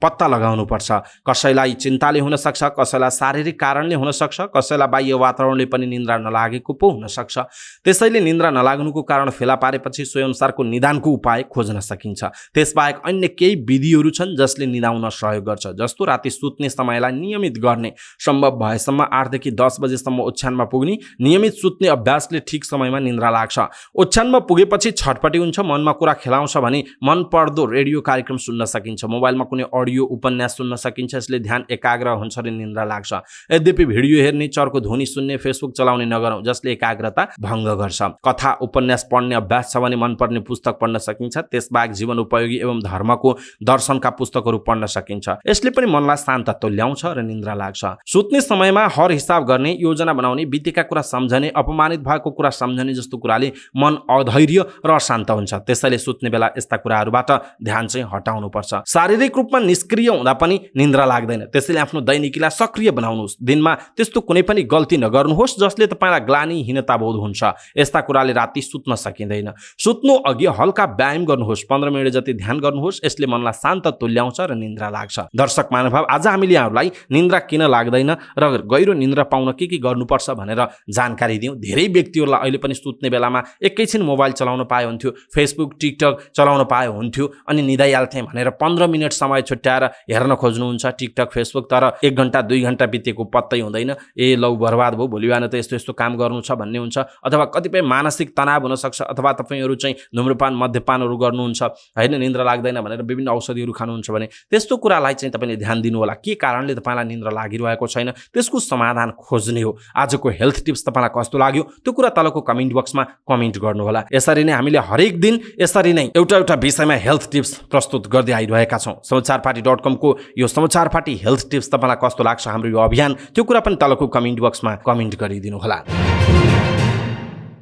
पत्ता लगाउनु पर्छ। कसैलाई चिन्ताले हुन सक्छ, कसैलाई शारीरिक कारणले हुन सक्छ, कसैलाई बाह्य वातावरणले पनि निन्द्रा नलागेको पो हुन सक्छ। त्यसैले निन्द्रा नलाग्नुको कारण फेला पारेपछि सोहीअनुसारको निदानको उपाय खोज्न सकिन्छ। त्यसबाहेक अन्य केही विधिहरू छन् जसले निदाउन सहयोग गर्छ, जस्तो राति सुत्ने समयलाई नियमित गर्ने, सम्भव भएसम्म 8 देखि 10 बजेसम्म ओछ्यानमा पुग्ने। नियमित सुत्ने अभ्यासले ठिक समयमा निन्द्रा लाग्छ। ओछ्यानमा पुगेपछि छटपटी हुन्छ, मनमा कुरा खेलाउँछ भने मन पर्दो रेडियो कार्यक्रम सुन्न सकिन्छ। मोबाइलमा कुनै अडियो उपन्यास सुन्न सकिन्छ। यसले ध्यान एकाग्र हुन्छ र निन्द्रा लाग्छ। यद्यपि भिडियो हेर्ने, चर्को ध्वनि सुन्ने, फेसबुक चलाउने नगरौँ, जसले एकाग्रता भङ्ग गर्छ। कथा उपन्यास पढ्ने अभ्यास छ भने मनपर्ने पुस्तक पढ्न सकिन्छ। त्यसबाहेक जीवन उपयोगी एवं धर्मको दर्शनका पुस्तकहरू पढ्न सकिन्छ। यसले पनि मनलाई शान्त तुल्याउँछ र निन्द्रा लाग्छ। सुत्ने समयमा हर हिसाब गर्ने, योजना बनाउने, बितेका कुरा सम्झने, अपमानित भएको कुरा सम्झने जस्तो कुराले मन अधैर्य र अशान्त हुन्छ। त्यसैले सुत्ने बेला यस्ता कुराहरूबाट ध्यान चाहिँ हटाउनु पर्छ। शारीरिक रूपमा निष्क्रिय हुँदा पनि निन्द्रा लाग्दैन। त्यसैले आफ्नो दैनिकीलाई सक्रिय बनाउनुहोस्। दिनमा त्यस्तो कुनै पनि गल्ती नगर्नुहोस् जसले तपाईँलाई ग्लानिहीनता बोध हुन्छ। यस्ता कुराले राति सुत्न सकिँदैन। सुत्नु अघि हल्का व्यायाम गर्नुहोस्। 15 मिनट जति ध्यान गर्नुहोस्। यसले मनलाई शान्त तुल्याउँछ र निन्द्रा लाग्छ। दर्शक महानुभाव, आज हामीले यहाँहरूलाई निन्द्रा किन लाग्दैन र गहिरो निन्द्रा पाउन के गर्नुपर्छ भनेर जानकारी दियौँ। धेरै व्यक्तिहरूलाई अहिले पनि सुत्ने बेलामा एकैछिन मोबाइल चलाउन पाए हुन्थ्यो, फेसबुक टिकटक चलाउन पाए हुन्थ्यो, अनि निदाइहाल्थे भनेर 15 मिनट समय छुट्याएर हेर्न खोज्नुहुन्छ टिकटक फेसबुक। तर 1 घण्टा 2 घण्टा बितेको पत्तै हुँदैन। ए लौ बर्बाद भयो, भोलि बिहान त यस्तो यस्तो काम गर्नु छ भन्ने हुन्छ। अथवा कतिपय मानसिक तनाव हुन सक्छ, अथवा तपाईँहरू चाहिँ धुम्रपान मद्यपानहरू गर्नुहुन्छ होइन, निन्द्रा लाग्दैन भनेर विभिन्न औषधिहरू खानुहुन्छ भने त्यस्तो कुरालाई चाहिँ तपाईँले ध्यान दिनु होला। के कारणले तपाईँलाई निन्द्रा लागिरहेको छैन, त्यसको समाधान खोज्ने हो। आजको हेल्थ टिप्स तपाईँलाई कस्तो लाग्यो त्यो कुरा तलको कमेन्ट बक्समा कमेन्ट गर्नुहोला। यसरी नै हामीले हरेक दिन यसरी नै एउटा विषयमा हेल्थ टिप्स प्रस्तुत गर्दै आइरहेका छौँ। समाचारपाटी.com को यो समाचारपाटी हेल्थ टिप्स तपाईँलाई कस्तो लाग्छ हाम्रो यो अभियान, त्यो कुरा पनि तलको कमेन्ट बक्समा कमेन्ट गरिदिनु होला।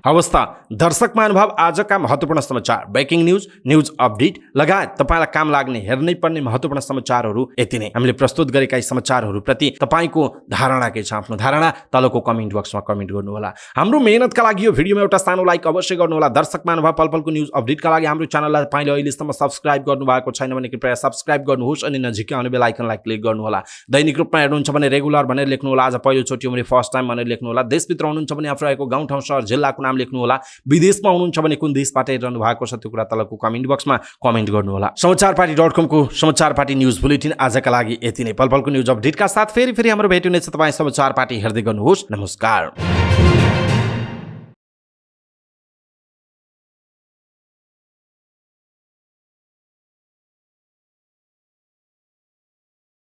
हवस् त दर्शक महानुभाव, आजका महत्त्वपूर्ण समाचार, ब्रेकिङ न्युज अपडेट लगायत तपाईँलाई काम लाग्ने हेर्नै पर्ने महत्त्वपूर्ण समाचारहरू यति नै। हामीले प्रस्तुत गरेका यी समाचारहरूप्रति तपाईँको धारणा के छ? आफ्नो धारणा तलको कमेन्ट बक्समा कमेन्ट गर्नुहोला। हाम्रो मेहनतका लागि यो भिडियोमा एउटा सानो लाइक अवश्य गर्नुहोला। दर्शक महानुभाव, पलपलको न्युज अपडेटका लागि हाम्रो च्यानललाई तपाईँले अहिलेसम्म सब्स्क्राइब गर्नुभएको छैन भने कृपया सब्स्क्राइब गर्नुहोस् अनि नजिकै आउने बेल आइकनलाई क्लिक गर्नुहोला। दैनिक रूपमा हेर्नुहुन्छ भने रेगुलर भनेर लेख्नुहोला। आज पहिलोचोटि हो भने फर्स्ट टाइम भनेर लेख्नुहोला। देशभित्र हुनुहुन्छ भने आफू रहेको गाउँ ठाउँ सहर जिल्लाको लेख्नु होला। विदेशमा हुनुहुन्छ भने कुन देशबाट हेरिरहनु भएको छ त्यो कुरा तलको कमेन्ट बक्समा कमेन्ट गर्नु होला। समाचारपाटी.com को समाचारपाटी न्युज बुलेटिन आजका लागि यति नै। पलपलको न्युज अपडेटका साथ फेरि हाम्रो भेट हुनेछ। तपाईँ समाचारपाटी हेर्दै गर्नुहोस्। नमस्कार।